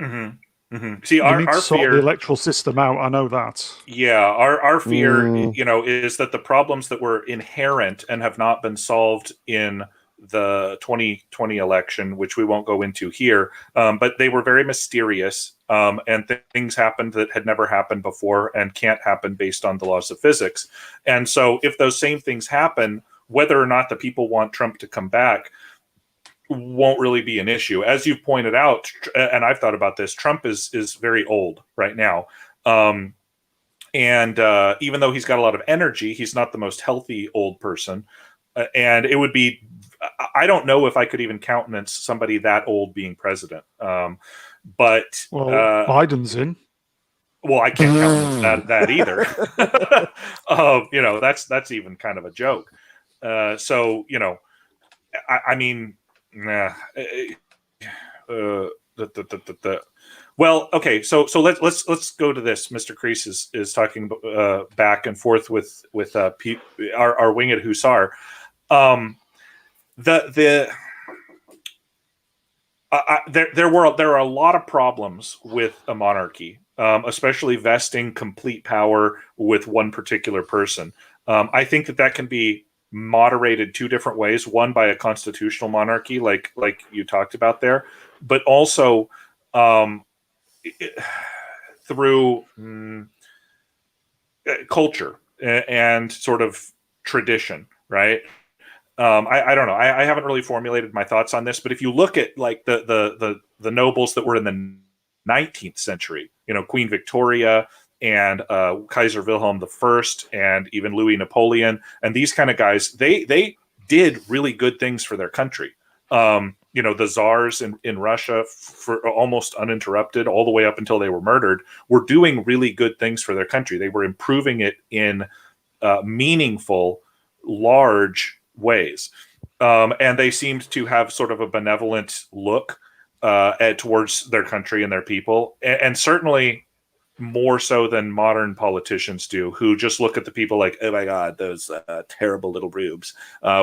Mm-hmm. Mm-hmm. See, you our need to sort fear, the electoral system out. I know that. Yeah, our fear, you know, is that the problems that were inherent and have not been solved in the 2020 election, which we won't go into here, but they were very mysterious, and things happened that had never happened before and can't happen based on the laws of physics. And so if those same things happen, whether or not the people want Trump to come back won't really be an issue. As you've pointed out, and I've thought about this, Trump is very old right now. And even though he's got a lot of energy, he's not the most healthy old person. And it would be, I don't know if I could even countenance somebody that old being president. But Biden's in. Well, I can't countenance that either. You know, that's even kind of a joke. So, you know, I mean, well, okay. So let's go to this. Mr. Kreese is talking back and forth with our winged hussar. There are a lot of problems with a monarchy, especially vesting complete power with one particular person. I think that can be moderated two different ways. One, by a constitutional monarchy, like you talked about there, but also through culture and sort of tradition, right? I don't know. I haven't really formulated my thoughts on this, but if you look at like the nobles that were in the 19th century, you know, Queen Victoria and Kaiser Wilhelm I and even Louis Napoleon and these kind of guys, they did really good things for their country. You the czars in Russia for almost uninterrupted all the way up until they were murdered, were doing really good things for their country. They were improving it in meaningful, large ways. And they seemed to have sort of a benevolent look towards their country and their people. And certainly more so than modern politicians do, who just look at the people like, oh my God, those terrible little rubes.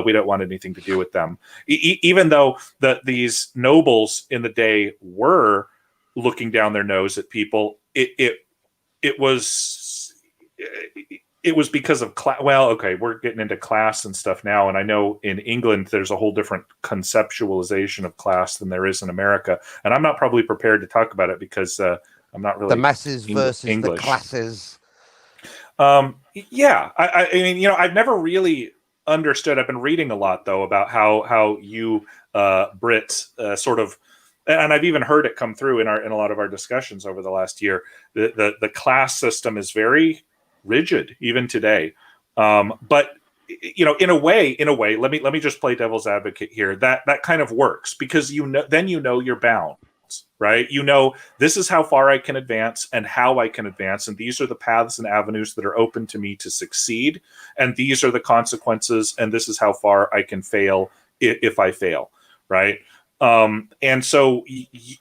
We don't want anything to do with them. Even though these nobles in the day were looking down their nose at people, it was because of class. Well, okay, we're getting into class and stuff now, and I know in England there's a whole different conceptualization of class than there is in America, and I'm not probably prepared to talk about it because I'm not really the masses versus English. the classes. Yeah, I mean, I've never really understood. I've been reading a lot though about how you Brits sort of, and I've even heard it come through in a lot of our discussions over the last year. The class system is very rigid even today, but in a way, let me just play devil's advocate here. That kind of works because then you're bound. Right? This is how far I can advance and how I can advance. And these are the paths and avenues that are open to me to succeed. And these are the consequences. And this is how far I can fail if I fail. Right? And so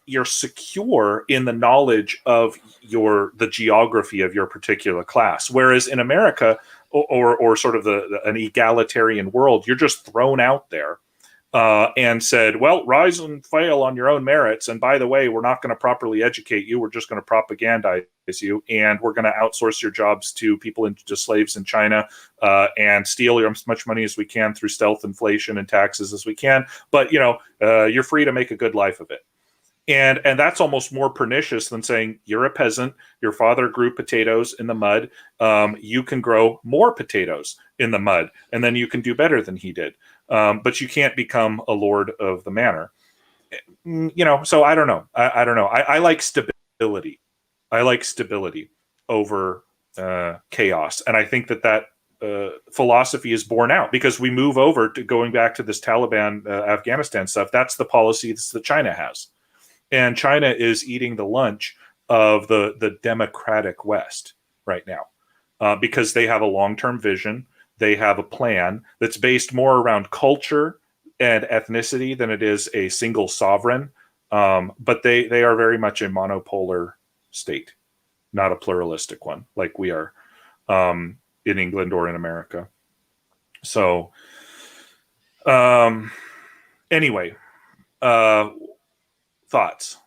you're secure in the knowledge of the geography of your particular class. Whereas in America or sort of an egalitarian world, you're just thrown out there. And said, well, rise and fail on your own merits. And by the way, we're not going to properly educate you. We're just going to propagandize you. And we're going to outsource your jobs to people into slaves in China and steal as much money as we can through stealth inflation and taxes as we can. But, you're free to make a good life of it. And that's almost more pernicious than saying you're a peasant. Your father grew potatoes in the mud. You can grow more potatoes in the mud, and then you can do better than he did. But you can't become a lord of the manor. So I don't know. I don't know. I like stability. I like stability over chaos, and I think that philosophy is borne out because we move over to going back to this Taliban Afghanistan stuff. That's the policy that China has. And China is eating the lunch of the democratic West right now because they have a long-term vision. They have a plan that's based more around culture and ethnicity than it is a single sovereign. But they are very much a monopolar state, not a pluralistic one like we are in England or in America. So anyway, thoughts?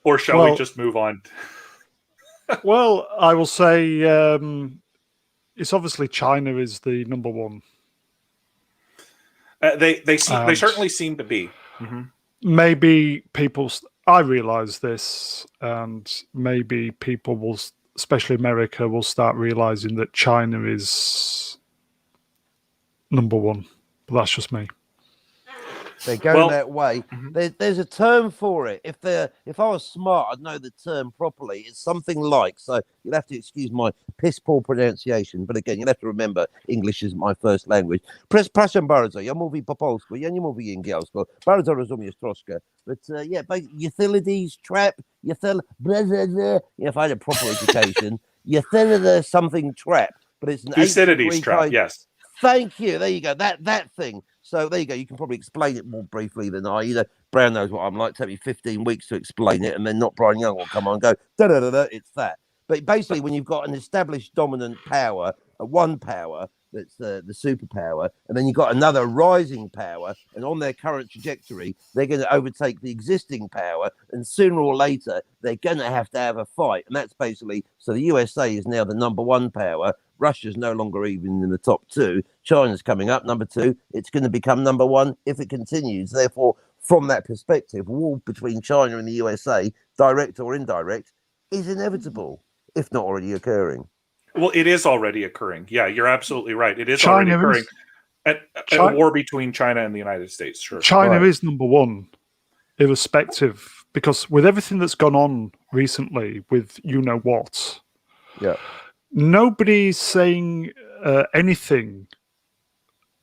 Or shall we just move on? Well, I will say it's obviously China is the number one. They certainly seem to be. Mm-hmm. Maybe I realize this, and maybe people will, especially America, will start realizing that China is number one. But that's just me. They're going that way. Mm-hmm. There's a term for it. If I was smart, I'd know the term properly. It's something like, so you'll have to excuse my piss poor pronunciation, but again, you'll have to remember English is my first language. Proszę bardzo, ja mówię po polsku, ja nie mówię angielsku. Bardzo rozumiesz troszkę. But but utilities, trap, if I had a proper education, there's something trap, but it's an Thucydides trap, yes. Thank you. There you go. That thing. So there you go. You can probably explain it more briefly than I. Brown knows what I'm like. Take me 15 weeks to explain it, and then not Brian Young will come on and go, da-da-da-da, it's that. But basically, when you've got an established dominant power, one power that's the superpower, and then you've got another rising power, and on their current trajectory, they're going to overtake the existing power, and sooner or later, they're going to have a fight. And that's basically, so the USA is now the number one power. Russia's no longer even in the top two. China's coming up, number two. It's going to become number one if it continues. Therefore, from that perspective, war between China and the USA, direct or indirect, is inevitable, if not already occurring. Well, it is already occurring. Yeah, you're absolutely right. It is already occurring. A war between China and the United States, sure. China is number one, irrespective, because with everything that's gone on recently with you know what, nobody's saying anything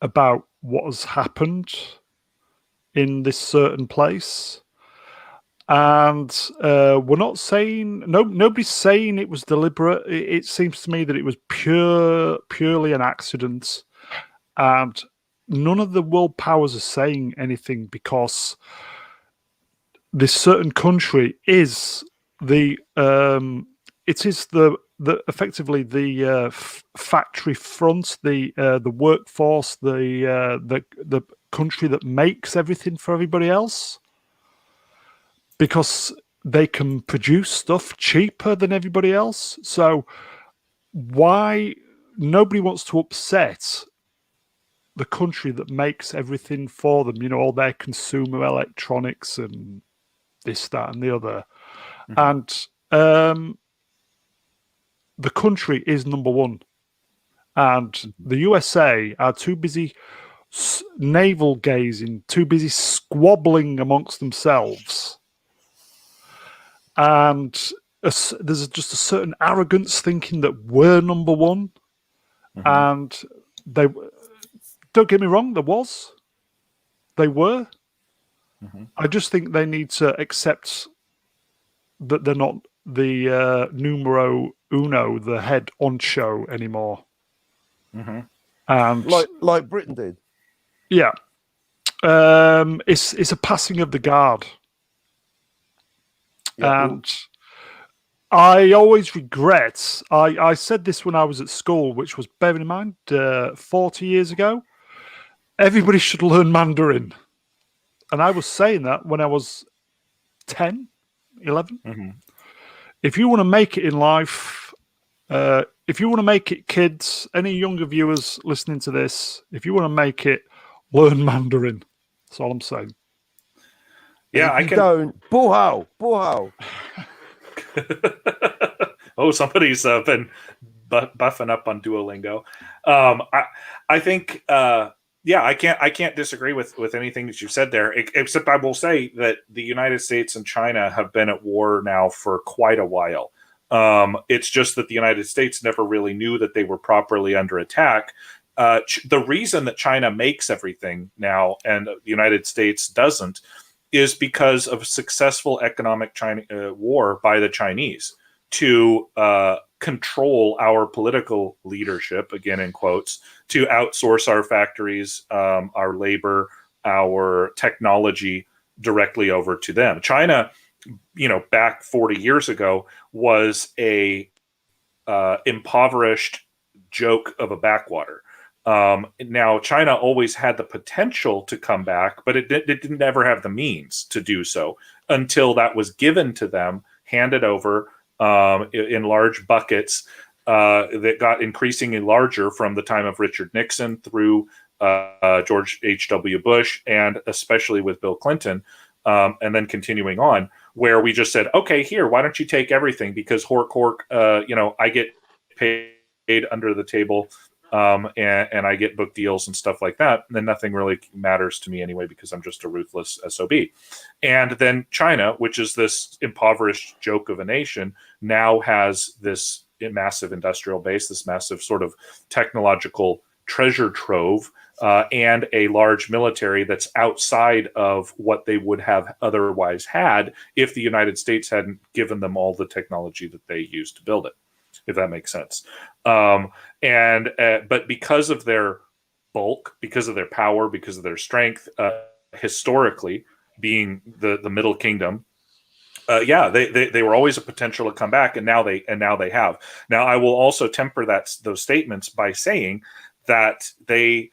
about what has happened in this certain place. And we're not saying nobody's saying it was deliberate. It seems to me that it was purely an accident, and none of the world powers are saying anything because this certain country is the effectively the factory front, the workforce, the country that makes everything for everybody else, because they can produce stuff cheaper than everybody else. So why nobody wants to upset the country that makes everything for them, all their consumer electronics and this, that, and the other. And the country is number one. And the USA are too busy navel gazing, too busy squabbling amongst themselves. And there's just a certain arrogance thinking that we're number one. And they, don't get me wrong, they were. I just think they need to accept that they're not the numero uno, the head honcho anymore. And like Britain did. Yeah. It's a passing of the guard. Yeah, and I always regret, I said this when I was at school, which was, bearing in mind, 40 years ago, everybody should learn Mandarin. And I was saying that when I was 10, 11. If you want to make it in life, if you want to make it, kids, any younger viewers listening to this, if you want to make it, learn Mandarin. That's all I'm saying. Yeah, I can. Don't. Buhao. Oh, somebody's been buffing up on Duolingo. I think. Yeah, I can't disagree with anything that you said there, except I will say that the United States and China have been at war now for quite a while. It's just that the United States never really knew that they were properly under attack. The reason that China makes everything now and the United States doesn't is because of a successful economic war by the Chinese to control our political leadership, again in quotes, to outsource our factories, our labor, our technology directly over to them. China, back 40 years ago was a impoverished joke of a backwater. Now, China always had the potential to come back, but it didn't ever have the means to do so until that was given to them, handed over in large buckets that got increasingly larger from the time of Richard Nixon through George H.W. Bush, and especially with Bill Clinton, and then continuing on, where we just said, okay, here, why don't you take everything? Because hork, I get paid under the table, and I get book deals and stuff like that. And then nothing really matters to me anyway, because I'm just a ruthless SOB. And then China, which is this impoverished joke of a nation, now has this massive industrial base, this massive sort of technological treasure trove, and a large military that's outside of what they would have otherwise had if the United States hadn't given them all the technology that they used to build it, if that makes sense. But because of their bulk, because of their power, because of their strength, historically being the Middle Kingdom, they were always a potential to come back, and now they have. Now, I will also temper those statements by saying that they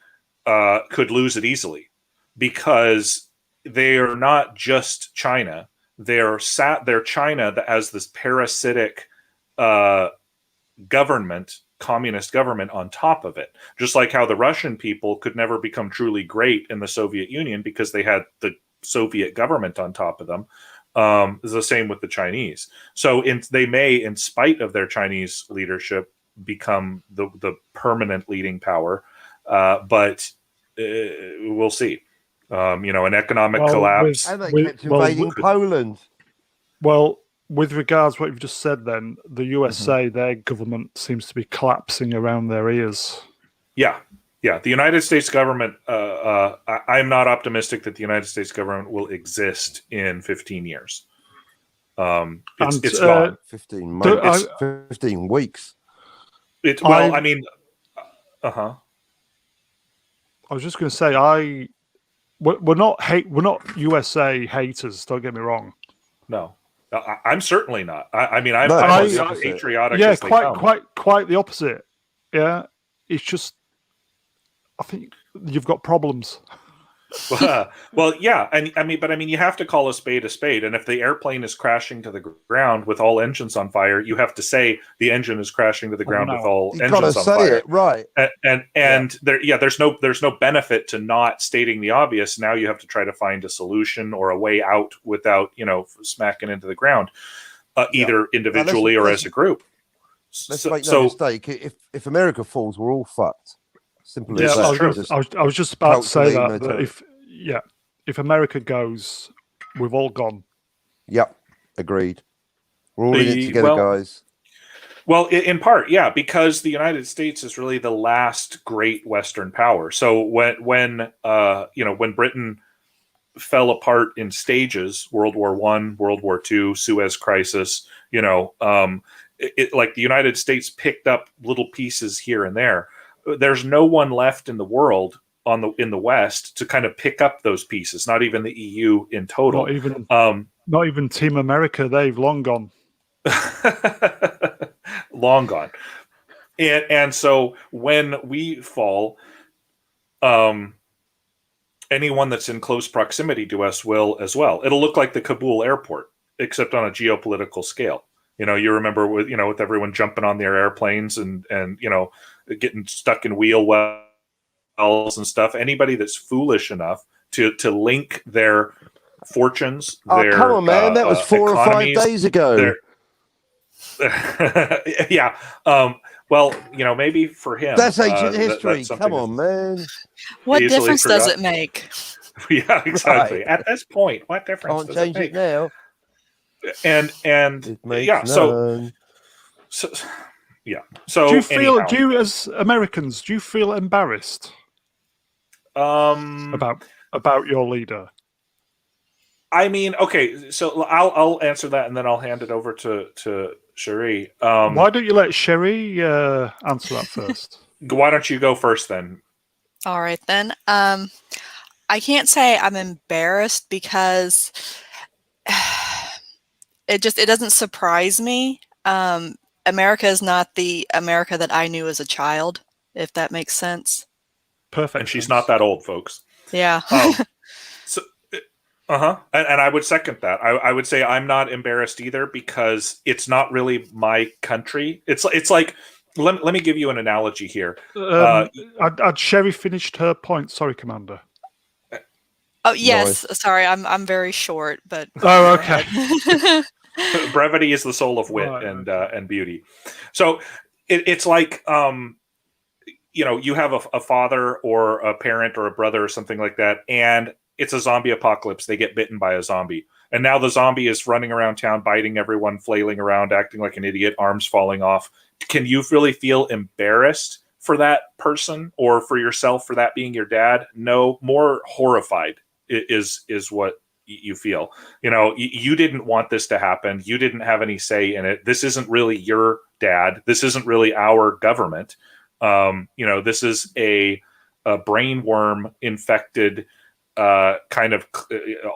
could lose it easily, because they are not just China. They're China that has this parasitic government, communist government on top of it. Just like how the Russian people could never become truly great in the Soviet Union because they had the Soviet government on top of them. Is the same with the Chinese. So they may, in spite of their Chinese leadership, become the permanent leading power. But we'll see. An economic collapse. And they kept invading Poland. Well, with regards to what you've just said, then the USA, their government seems to be collapsing around their ears. Yeah. The United States government. I'm not optimistic that the United States government will exist in 15 years. It's gone. 15 months. 15 weeks. I mean, I was just going to say, we're not USA haters. Don't get me wrong. No, I'm certainly not. I'm No, as the opposite. patriotic. Yeah, as they come. quite the opposite. Yeah, it's just, I think you've got problems. Well, yeah, and I mean, you have to call a spade, and if the airplane is crashing to the ground with all engines on fire, you have to say the engine is crashing to the ground with all You've engines on got to say fire. it, right? And there's no benefit to not stating the obvious. Now you have to try to find a solution or a way out without smacking into the ground, either individually or as a group. Let's make no mistake. If America falls, we're all fucked. Simple as that. I was just about to say that if America goes, we've all gone. Yep, agreed. We're all in it together, guys. Well, in part, yeah, because the United States is really the last great Western power. So when Britain fell apart in stages, World War I, World War II, Suez Crisis, like the United States picked up little pieces here and there. There's no one left in the world in the West to kind of pick up those pieces. Not even the EU in total. Not even Team America. They've long gone. Long gone. And so when we fall, anyone that's in close proximity to us will as well. It'll look like the Kabul airport, except on a geopolitical scale. You remember with everyone jumping on their airplanes and getting stuck in wheel wells and stuff. Anybody that's foolish enough to link their fortunes, come on, man, that was 4 or 5 days ago. Yeah. Well, maybe for him. That's ancient history. Come on, man. What difference does it make? Yeah, exactly. Right. At this point, what difference does it make? Can't change it now. And So do you as Americans, do you feel embarrassed about your leader? I mean, okay, so I'll answer that and then I'll hand it over to Cherie. Why don't you let Cherie answer that first? Why don't you go first then? All right then. I can't say I'm embarrassed because it doesn't surprise me. America is not the America that I knew as a child, if that makes sense. Perfect. And she's not that old, folks. Yeah. And I would second that. I would say I'm not embarrassed either because it's not really my country. It's like let me give you an analogy here. Had Cherie finished her point? Sorry, Commander. Oh yes, nice. Sorry, I'm very short, but okay. Brevity is the soul of wit and beauty. So it's like you have a father or a parent or a brother or something like that, and it's a zombie apocalypse. They get bitten by a zombie, and now the zombie is running around town, biting everyone, flailing around, acting like an idiot, arms falling off. Can you really feel embarrassed for that person or for yourself for that being your dad? No, more horrified is what you feel. You didn't want this to happen. You didn't have any say in it. This isn't really your dad. This isn't really our government. This is a brainworm infected kind of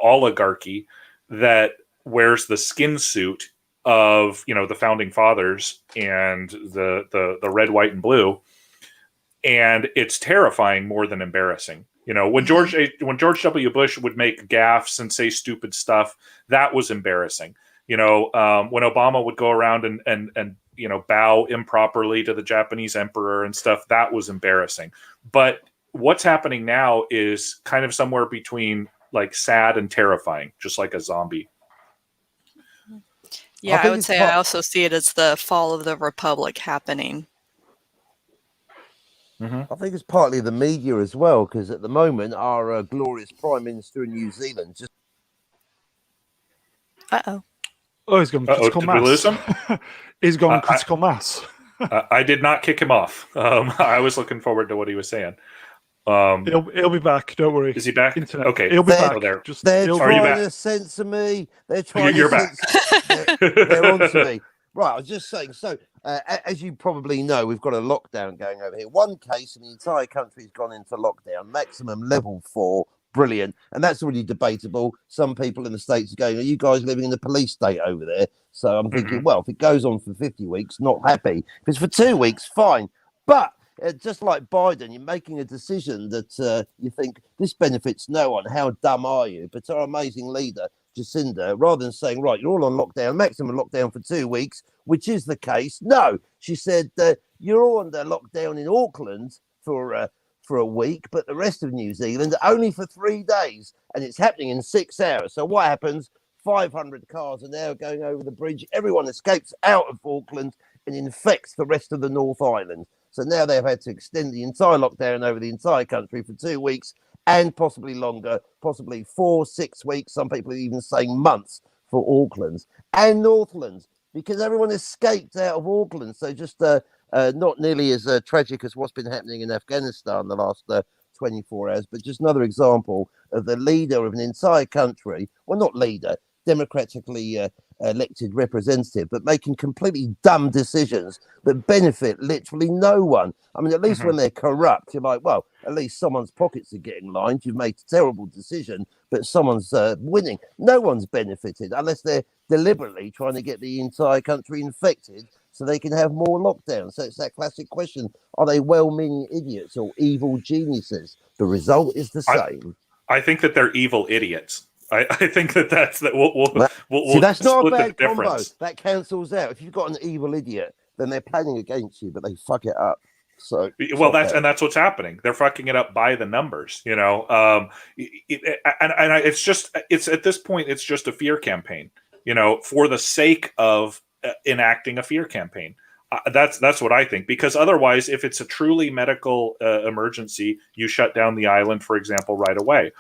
oligarchy that wears the skin suit of the founding fathers and the red, white, and blue, and it's terrifying more than embarrassing. When George W. Bush would make gaffes and say stupid stuff, that was embarrassing. When Obama would go around and bow improperly to the Japanese emperor and stuff, that was embarrassing. But what's happening now is kind of somewhere between like sad and terrifying, just like a zombie. Yeah, I would say I also see it as the fall of the republic happening. Mm-hmm. I think it's partly the media as well, because at the moment our glorious Prime Minister in New Zealand just... Uh-oh. Oh, he's gone critical did mass. we lose him? He's gone critical mass. I did not kick him off. I was looking forward to what he was saying. He'll be back. Don't worry. Is he back? Internet. Okay. He'll be They're- back. there. They're he'll trying Are you to censor me. They're You're trying to back. censor. They're on to me. Right, I was just saying. So, as you probably know, we've got a lockdown going over here. One case, and the entire country's gone into lockdown, maximum level 4. Brilliant, and that's already debatable. Some people in the States are going, "Are you guys living in a police state over there?" So I'm thinking, well, if it goes on for 50 weeks, not happy. If it's for 2 weeks, fine. But just like Biden, you're making a decision that you think this benefits no one. How dumb are you? But our amazing leader, Jacinda, rather than saying, right, you're all on lockdown, maximum lockdown for 2 weeks, which is the case. No, she said, you're all under lockdown in Auckland for a week, but the rest of New Zealand only for 3 days. And it's happening in 6 hours. So what happens? 500 cars are now going over the bridge. Everyone escapes out of Auckland and infects the rest of the North Island. So now they've had to extend the entire lockdown over the entire country for 2 weeks and possibly longer, possibly 4, 6 weeks. Some people are even saying months for Auckland and Northlands because everyone escaped out of Auckland. So just not nearly as tragic as what's been happening in Afghanistan the last 24 hours, but just another example of the leader of an entire country, well, not leader, democratically elected representative, but making completely dumb decisions that benefit literally no one. I mean, at least when they're corrupt, you're like, well, at least someone's pockets are getting lined. You've made a terrible decision, but someone's winning. No one's benefited unless they're deliberately trying to get the entire country infected so they can have more lockdowns. So it's that classic question, are they well-meaning idiots or evil geniuses? The result is the same. I think that they're evil idiots. I think that's that. See, that's not a bad combo. Difference. That cancels out. If you've got an evil idiot, then they're planning against you, but they fuck it up. So, well, that's what's happening. They're fucking it up by the numbers, you know. It's at this point, it's just a fear campaign, you know, for the sake of enacting a fear campaign. That's what I think, because otherwise, if it's a truly medical emergency, you shut down the island, for example, right away.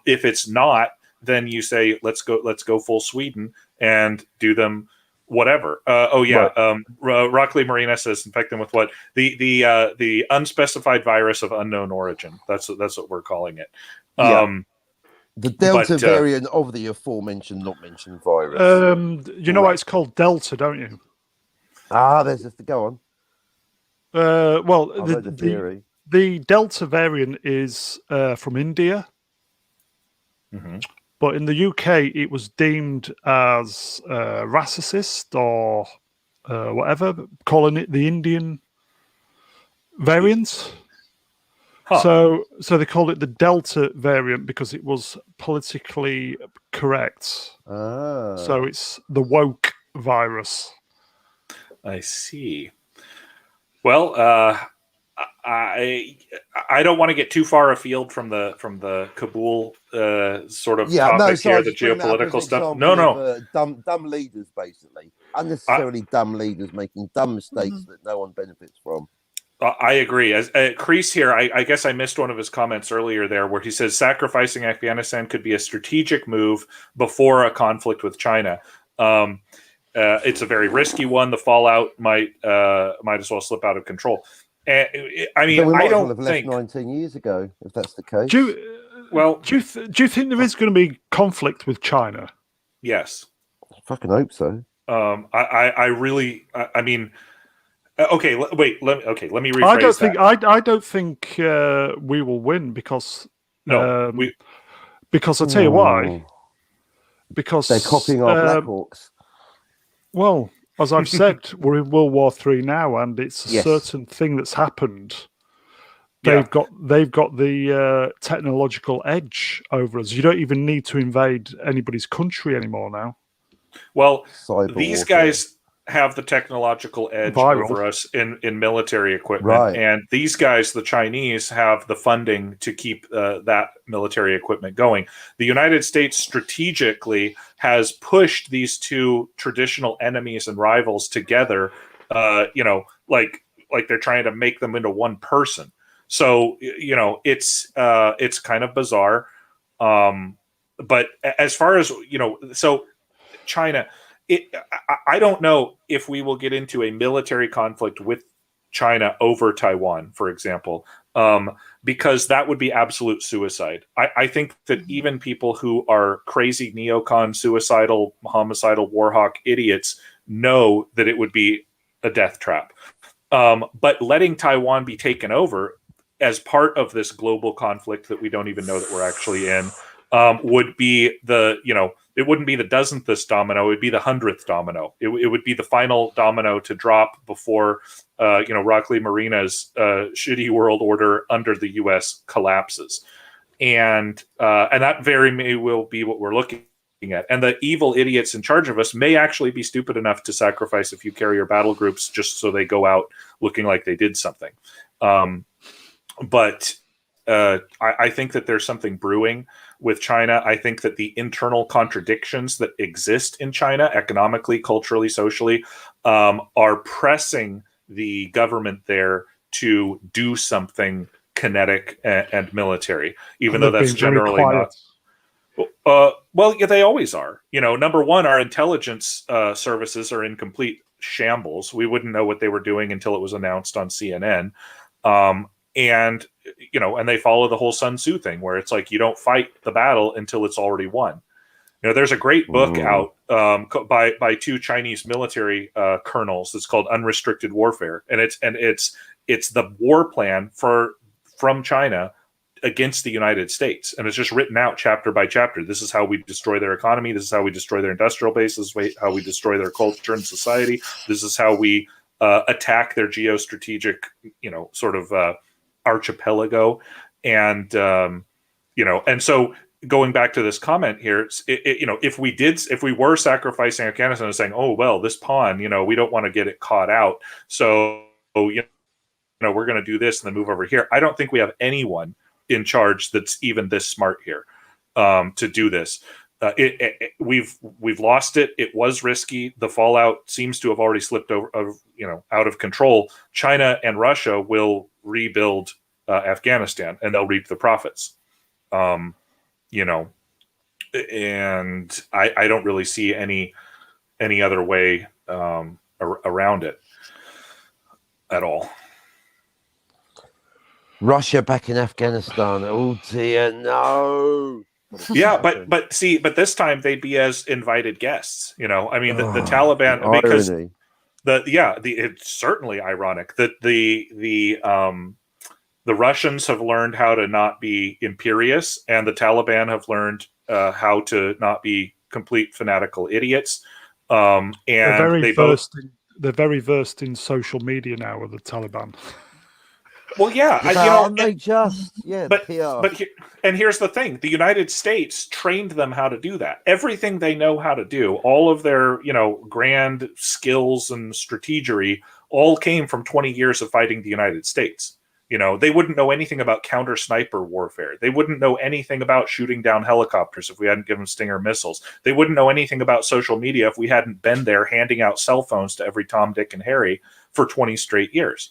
If it's not, then you say, let's go full Sweden and do them whatever. Rockley Marina says, infect them with what? The unspecified virus of unknown origin. That's what we're calling it. The Delta variant of the aforementioned, not mentioned virus. You know why it's called Delta, don't you? There's just to go on. The Delta variant is from India. Mm-hmm. But in the UK, it was deemed as racist or whatever, calling it the Indian variant. Huh. So they called it the Delta variant because it was politically correct. So it's the woke virus. I see. Well, I don't want to get too far afield from the Kabul sort of topic here, the geopolitical stuff. No. Dumb leaders, basically. Unnecessarily dumb leaders making dumb mistakes that no one benefits from. I agree. As Kreese here, I guess I missed one of his comments earlier there where he says sacrificing Afghanistan could be a strategic move before a conflict with China. It's a very risky one. The fallout might as well slip out of control. I mean, we might I don't have think left 19 years ago, if that's the case. Do you think there is going to be conflict with China? Yes. I fucking hope so. I mean, okay. Wait. Let me rephrase I don't think we will win because because I'll tell you why. Because they're copying our Black Hawks. Well, as I've said, we're in World War III now, and it's a certain thing that's happened. They've got the technological edge over us. You don't even need to invade anybody's country anymore now. Well, these guys have the technological edge over us in military equipment. Right. And these guys, the Chinese, have the funding to keep that military equipment going. The United States strategically has pushed these two traditional enemies and rivals together, like they're trying to make them into one person. So, it's kind of bizarre. But as far as, so China, I don't know if we will get into a military conflict with China over Taiwan, for example, because that would be absolute suicide. I think that even people who are crazy neocon, suicidal, homicidal, warhawk idiots know that it would be a death trap. But letting Taiwan be taken over as part of this global conflict that we don't even know that we're actually in would be it wouldn't be the dozenth domino, it would be the 100th domino. It would be the final domino to drop before Rockley Marina's shitty world order under the U.S. collapses, and that very may will be what we're looking at. And the evil idiots in charge of us may actually be stupid enough to sacrifice a few carrier battle groups just so they go out looking like they did something. But I think that there's something brewing with China. I think that the internal contradictions that exist in China, economically, culturally, socially, are pressing the government there to do something kinetic and military, even though that's generally not. Well, yeah, they always are. Number one, our intelligence services are in complete shambles. We wouldn't know what they were doing until it was announced on CNN. And they follow the whole Sun Tzu thing, where it's like you don't fight the battle until it's already won. There's a great book out by two Chinese military colonels that's called Unrestricted Warfare, and it's the war plan from China against the United States, and it's just written out chapter by chapter. This is how we destroy their economy. This is how we destroy their industrial base. This is how we destroy their culture and society. This is how we attack their geostrategic, sort of archipelago, and and so going back to this comment here, if we were sacrificing Afghanistan and saying, oh well, this pawn, we don't want to get it caught out, so we're going to do this and then move over here. I don't think we have anyone in charge that's even this smart here to do this. We've lost it. It was risky. The fallout seems to have already slipped out of control. China and Russia will rebuild Afghanistan, and they'll reap the profits. And I don't really see any other way around it at all. Russia back in Afghanistan. Oh dear, no. Yeah, but this time they'd be as invited guests. The Taliban, because irony. It's certainly ironic that the Russians have learned how to not be imperious, and the Taliban have learned how to not be complete fanatical idiots. And they're very versed in social media now with the Taliban. Well, yeah, and here's the thing: the United States trained them how to do that. Everything they know how to do, all of their grand skills and strategery, all came from 20 years of fighting the United States. They wouldn't know anything about counter sniper warfare. They wouldn't know anything about shooting down helicopters if we hadn't given Stinger missiles. They wouldn't know anything about social media if we hadn't been there handing out cell phones to every Tom, Dick, and Harry for 20 straight years.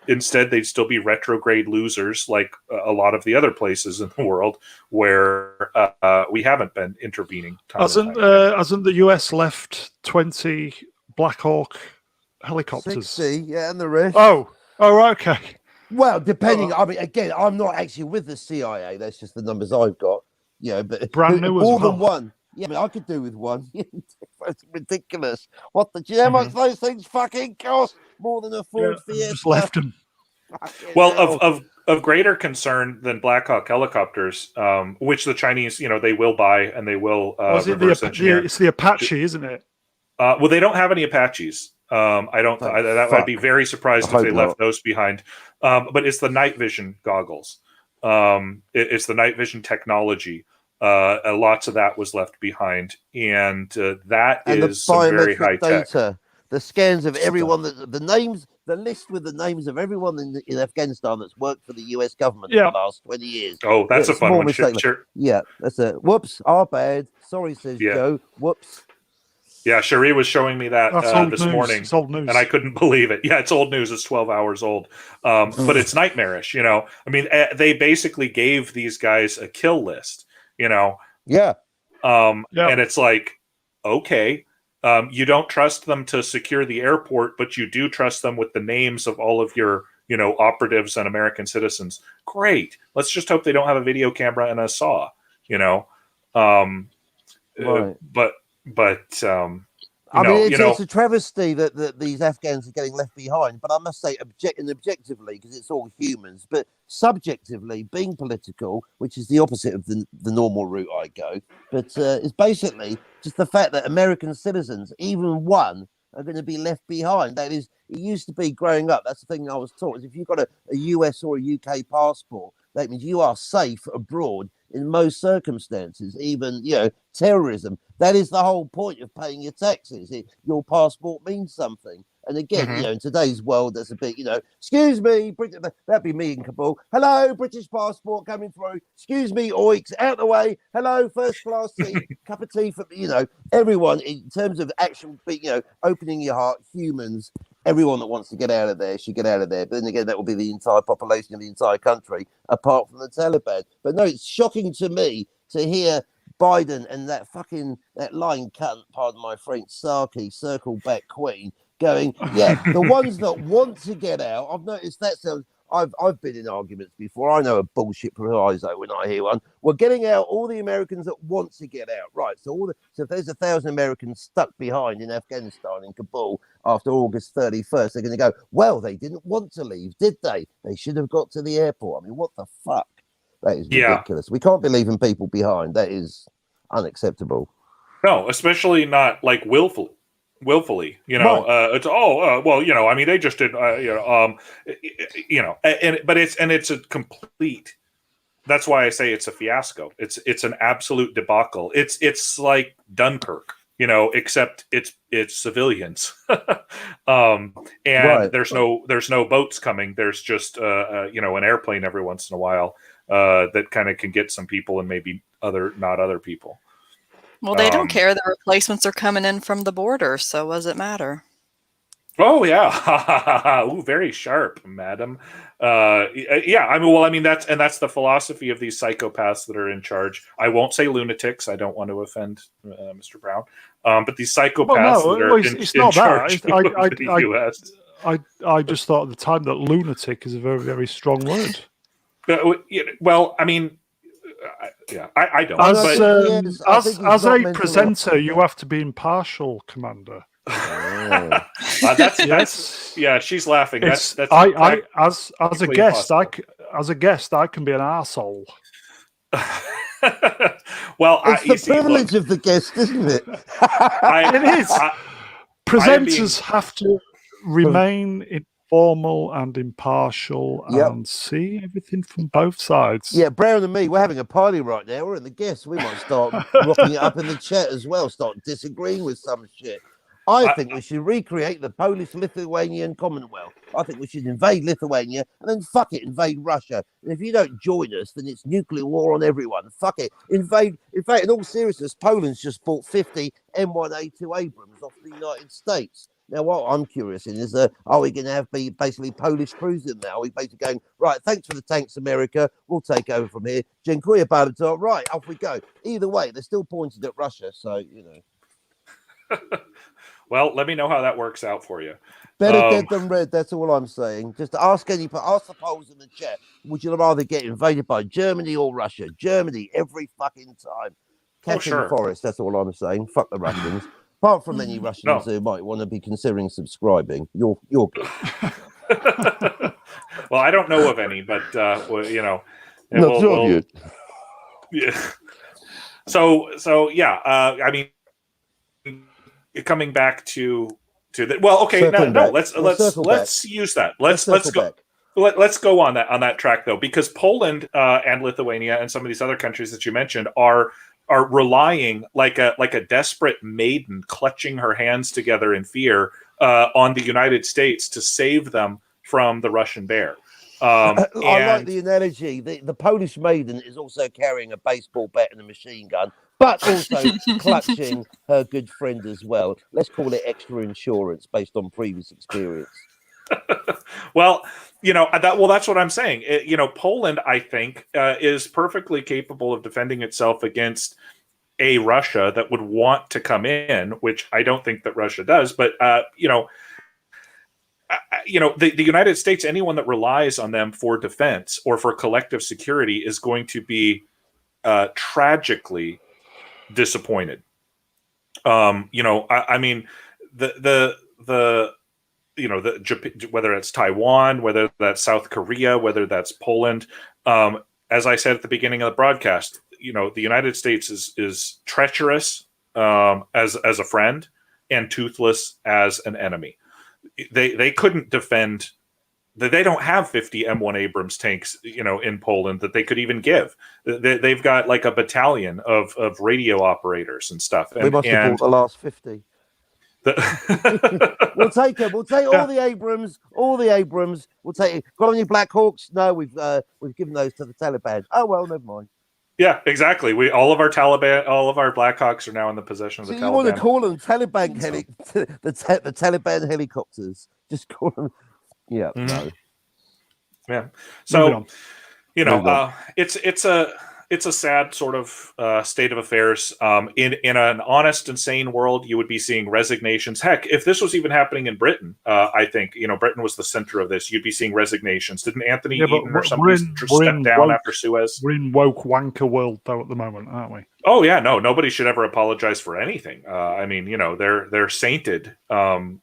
Instead, they'd still be retrograde losers like a lot of the other places in the world where we haven't been intervening. Hasn't the US left 20 Black Hawk helicopters? 60, yeah, and the rest. Oh, right, okay. Well, depending. I mean, again, I'm not actually with the CIA. That's just the numbers I've got. But brand new more as well. than one. Yeah, I mean, I could do with one. It's ridiculous. Do you know how much those things fucking cost? More than a Ford Fiesta. Just left them. Well, of greater concern than Black Hawk helicopters, which the Chinese, they will buy and they will reverse engineer. It's the Apache, isn't it? Well, they don't have any Apaches. I'd be very surprised if they left those behind. But it's the night vision goggles. It's the night vision technology. Lots of that was left behind, and that is some very high tech data. The scans of everyone, the list with the names of everyone in Afghanistan that's worked for the US government in the last 20 years. Oh, that's a fun one. Sure. Yeah, that's a whoops, our bad. Sorry, says Joe. Whoops. Yeah, Cherie was showing me that this morning, it's old news. And I couldn't believe it. Yeah, it's old news. It's 12 hours old, but it's nightmarish. I mean, they basically gave these guys a kill list. Yeah. And it's like, Okay. You don't trust them to secure the airport, but you do trust them with the names of all of your, operatives and American citizens. Great. Let's just hope they don't have a video camera and a saw, Right. I mean, it's a travesty that these Afghans are getting left behind. But I must say, objectively, because it's all humans, but subjectively, being political, which is the opposite of the normal route I go, but it's basically just the fact that American citizens, even one, are going to be left behind. That is, it used to be growing up. That's the thing I was taught, is if you've got a US or a UK passport, that means you are safe abroad in most circumstances, even, terrorism. That is the whole point of paying your taxes. Your passport means something. And again, in today's world, there's a bit, excuse me, that'd be me in Kabul. Hello, British passport coming through. Excuse me, oiks, out the way. Hello, first class seat, cup of tea for, everyone in terms of actual, opening your heart, humans, everyone that wants to get out of there should get out of there. But then again, that will be the entire population of the entire country, apart from the Taliban. But no, it's shocking to me to hear Biden and that lying cunt, pardon my French, Sarky, circle back queen, going, the ones that want to get out. I've noticed that sounds. I've been in arguments before. I know a bullshit proviso when I hear one. We're getting out all the Americans that want to get out, right? So if there's 1,000 Americans stuck behind in Afghanistan, in Kabul, after August 31st, they're going to go, well, they didn't want to leave, did they? They should have got to the airport. I mean, what the fuck? That is ridiculous. We can't be leaving people behind. That is unacceptable. No, especially not like willfully. Right. It's I mean, they just did, but it's a complete. That's why I say it's a fiasco. It's an absolute debacle. It's like Dunkirk, except it's civilians, and right. there's no boats coming. There's just an airplane every once in a while that kind of can get some people and maybe not other people. Well, they don't care. The replacements are coming in from the border, so what does it matter? Oh yeah, ooh, very sharp, madam. That's the philosophy of these psychopaths that are in charge. I won't say lunatics. I don't want to offend Mr. Brown. But these psychopaths that are in charge of the U.S. I just thought at the time that lunatic is a very, very strong word. Well, I mean. I don't. As a presenter, you have to be impartial, Commander. She's laughing. That's as a guest, as a guest, I can be an arsehole. Well, it's the privilege of the guest, isn't it? It is. Presenters have to remain informal and impartial and see everything from both sides. Yeah, Brown and me, we're having a party right now. We're in the guests. We might start rocking it up in the chat as well, start disagreeing with some shit. I think we should recreate the Polish-Lithuanian Commonwealth. I think we should invade Lithuania and then invade Russia. And if you don't join us, then it's nuclear war on everyone. Fuck it. Invade. In fact, in all seriousness, Poland's just bought 50 M1A2 Abrams off the United States. Now, what I'm curious in is, are we going to have basically Polish cruising now? Are we basically going, right, thanks for the tanks, America. We'll take over from here. Dziękuję bardzo. Right, off we go. Either way, they're still pointed at Russia, so, Well, let me know how that works out for you. Better dead than red, that's all I'm saying. Just ask the polls in the chat. Would you rather get invaded by Germany or Russia? Germany every fucking time. Catch in the forest, that's all I'm saying. Fuck the Russians. Apart from any Russians who might want to be considering subscribing, you're good. Well, I don't know of any, but Yeah. So yeah. I mean, coming back to the let's use that. Let's go. Let's go on that track though, because Poland and Lithuania and some of these other countries that you mentioned are relying like a desperate maiden clutching her hands together in fear on the United States to save them from the Russian bear. I like the analogy. The Polish maiden is also carrying a baseball bat and a machine gun, but also clutching her good friend as well. Let's call it extra insurance based on previous experience. Well, that's what I'm saying. Poland, I think, is perfectly capable of defending itself against Russia that would want to come in, which I don't think that Russia does, but the United States, anyone that relies on them for defense or for collective security is going to be tragically disappointed. I mean, whether it's Taiwan, whether that's South Korea, whether that's Poland, as I said at the beginning of the broadcast, the United States is treacherous as a friend and toothless as an enemy. They couldn't defend. They don't have 50 M1 Abrams tanks, in Poland that they could even give. They've got like a battalion of radio operators and stuff. We must have bought the last 50. We'll take them. We'll take all the Abrams. All the Abrams. We'll take it. Got any Black Hawks? No, we've given those to the Taliban. Oh well, never mind. Yeah, exactly. All of our Black Hawks are now in the possession of the Taliban. You want to call them Taliban the Taliban helicopters? Just call them. Yeah. Mm-hmm. No. Yeah. So, it's a sad sort of state of affairs. In an honest and sane world, you would be seeing resignations. Heck, if this was even happening in Britain, I think Britain was the center of this. You'd be seeing resignations. Didn't Anthony Eden or somebody step down after Suez? We're in woke wanker world though at the moment, aren't we? Oh yeah, no. Nobody should ever apologize for anything. I mean, they're sainted, and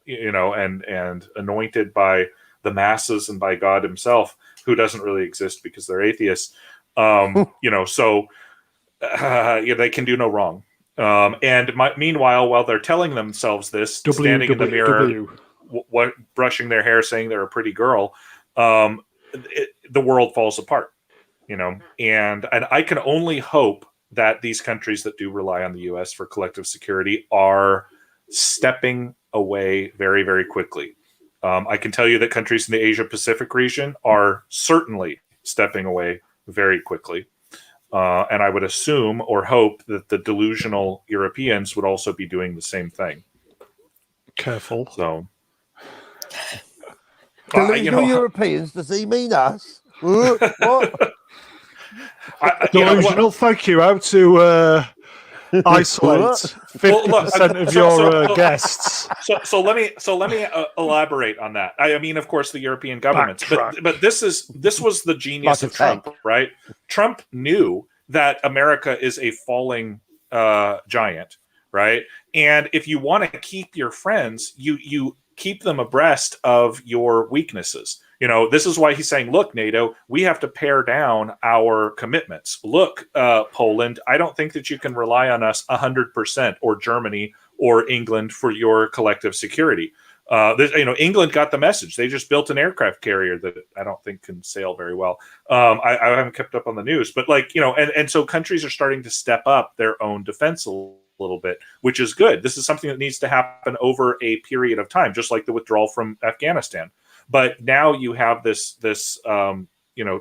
anointed by the masses and by God Himself, who doesn't really exist because they're atheists. So they can do no wrong. Meanwhile, while they're telling themselves this, standing in the mirror, brushing their hair, saying they're a pretty girl, the world falls apart. And I can only hope that these countries that do rely on the U.S. for collective security are stepping away very, very quickly. I can tell you that countries in the Asia-Pacific region are certainly stepping away very quickly. And I would assume or hope that the delusional Europeans would also be doing the same thing. Careful. So, delusional Europeans, does he mean us? What? Delusional, thank you. How to isolate 50% of your guests. So let me elaborate on that. I mean, of course, the European governments, but this was the genius of Trump, right? Trump knew that America is a falling giant, right? And if you want to keep your friends, you keep them abreast of your weaknesses. This is why he's saying, look, NATO, we have to pare down our commitments. Look, Poland, I don't think that you can rely on us 100%, or Germany or England for your collective security. England got the message. They just built an aircraft carrier that I don't think can sail very well. I haven't kept up on the news, but and so countries are starting to step up their own defense a little bit, which is good. This is something that needs to happen over a period of time, just like the withdrawal from Afghanistan. But now you have this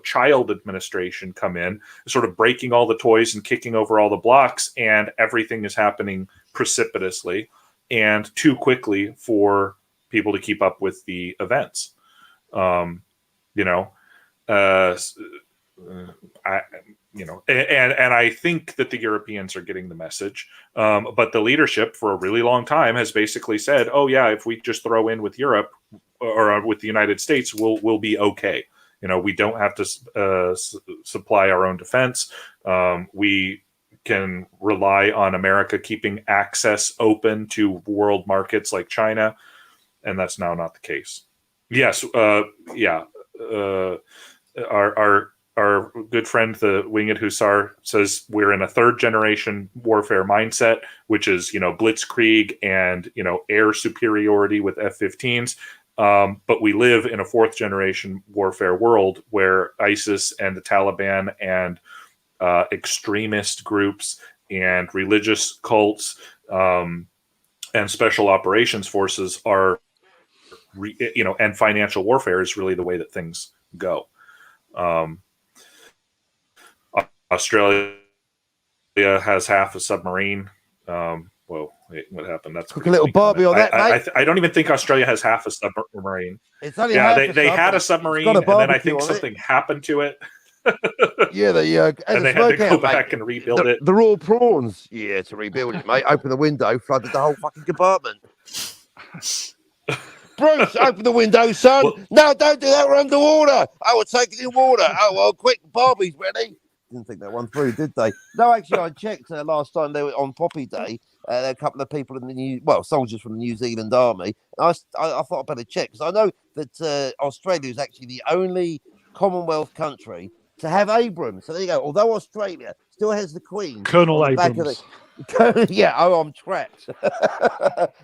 child administration come in, sort of breaking all the toys and kicking over all the blocks, and everything is happening precipitously and too quickly for people to keep up with the events. And I think that the Europeans are getting the message, but the leadership for a really long time has basically said, "Oh yeah, if we just throw in with Europe or with the United States, we'll be okay. We don't have to supply our own defense. We can rely on America keeping access open to world markets like China," and that's now not the case. Yes, Our good friend, the Winged Hussar, says we're in a third generation warfare mindset, which is, blitzkrieg and, air superiority with F-15s. But we live in a fourth generation warfare world where ISIS and the Taliban and extremist groups and religious cults and special operations forces are, and financial warfare is really the way that things go. Australia has half a submarine. Whoa, wait, what happened? That's quick, a little Barbie on that, mate. I don't even think Australia has half a submarine. It's only they had a submarine, and then I think something happened to it. Yeah, And they had to go back and rebuild it. The raw prawns. Yeah, to rebuild it, mate. Open the window, flooded the whole fucking compartment. Bruce, open the window, son. Well- No, don't do that. We're underwater. Oh, we're taking in water. Oh, well, quick, Barbie's ready. Didn't think that one through, did they? No, actually, I checked last time they were on Poppy Day. There were a couple of people in the soldiers from the New Zealand Army. I thought I'd better check because I know that Australia is actually the only Commonwealth country to have Abrams. So there you go. Although Australia still has the Queen, Colonel on the back Abrams. yeah, I'm trapped.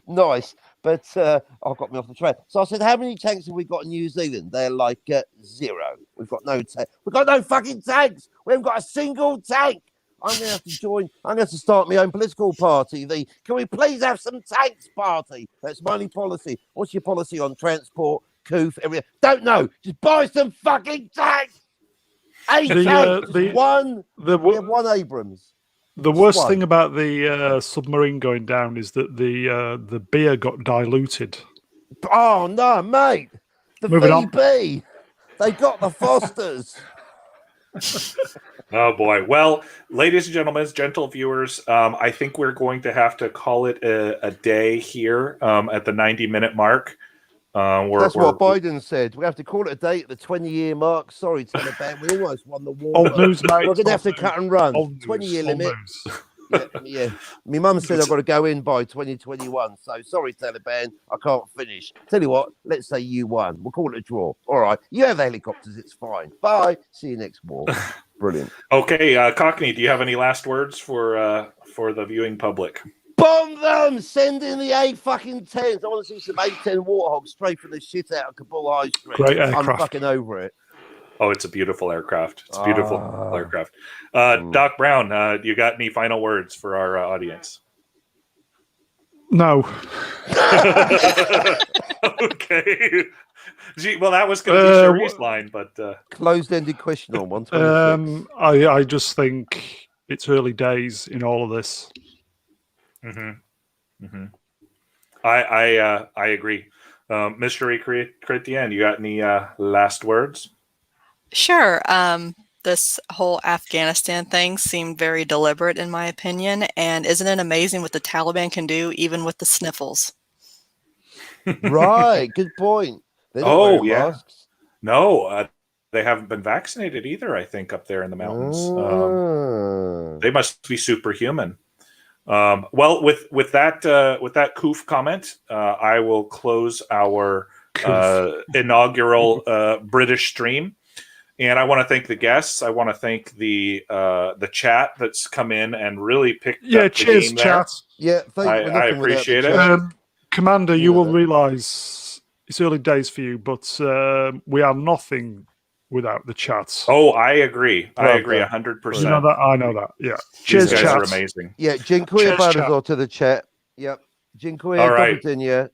Nice. But I got me off the track. So I said, how many tanks have we got in New Zealand? They're like 0. We've got no We've got no fucking tanks. We haven't got a single tank. I'm going to have to join. I'm going to have to start my own political party. The Can we please have some tanks party? That's my only policy. What's your policy on transport, coof, everything? Don't know. Just buy some fucking tanks. A tank. We have one Abrams. The worst thing about the submarine going down is that the beer got diluted. Oh no, mate! The Moving on. VB, they got the Fosters. Oh boy. Well, ladies and gentlemen, gentle viewers, I think we're going to have to call it a day here at the 90-minute mark. That's what Biden said. We have to call it a day at the 20-year mark. Sorry, Taliban, we almost won the war. Old news, mate. We're going to have to cut and run. Old 20-year news, limit. Yeah. My mum said I've got to go in by 2021. So sorry, Taliban, I can't finish. Tell you what, let's say you won. We'll call it a draw. All right. You have helicopters. It's fine. Bye. See you next war. Brilliant. Okay, Cockney, do you have any last words for the viewing public? Bomb them! Send in the A-fucking-10s. I want to see some A-10 Warthogs straight from the shit out of Kabul High Street. Great aircraft. I'm fucking over it. Oh, it's a beautiful aircraft. It's a beautiful aircraft. Doc Brown, you got any final words for our audience? No. Okay. Gee, well, that was going to be Cherie's line, but... Closed-ended question on 126. I just think it's early days in all of this. I agree. Mr. Chrétien, you got any last words? Sure. This whole Afghanistan thing seemed very deliberate, in my opinion. And isn't it amazing what the Taliban can do, even with the sniffles? Right. Good point. Oh, yeah. Masks. No, they haven't been vaccinated either, I think, up there in the mountains. They must be superhuman. Well, with that coof comment, I will close our inaugural British stream. And I want to thank the guests. I want to thank the chat that's come in and really picked up the cheers, game chat. There. Yeah, I appreciate it. Commander, you will realise it's early days for you, but we are nothing without the chat. Oh, I agree. I agree 100%. You know that? I know that. Yeah. Cheers, These guys chat. are amazing. Yeah, dziękuję bardzo to the chat. Yep. Dziękuję. All right.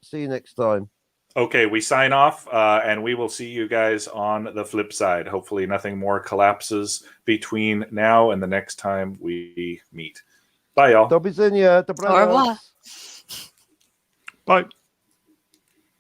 See you next time. Okay, we sign off, and we will see you guys on the flip side. Hopefully nothing more collapses between now and the next time we meet. Bye, y'all. Do widzenia. Dobranoc. Au revoir. Bye.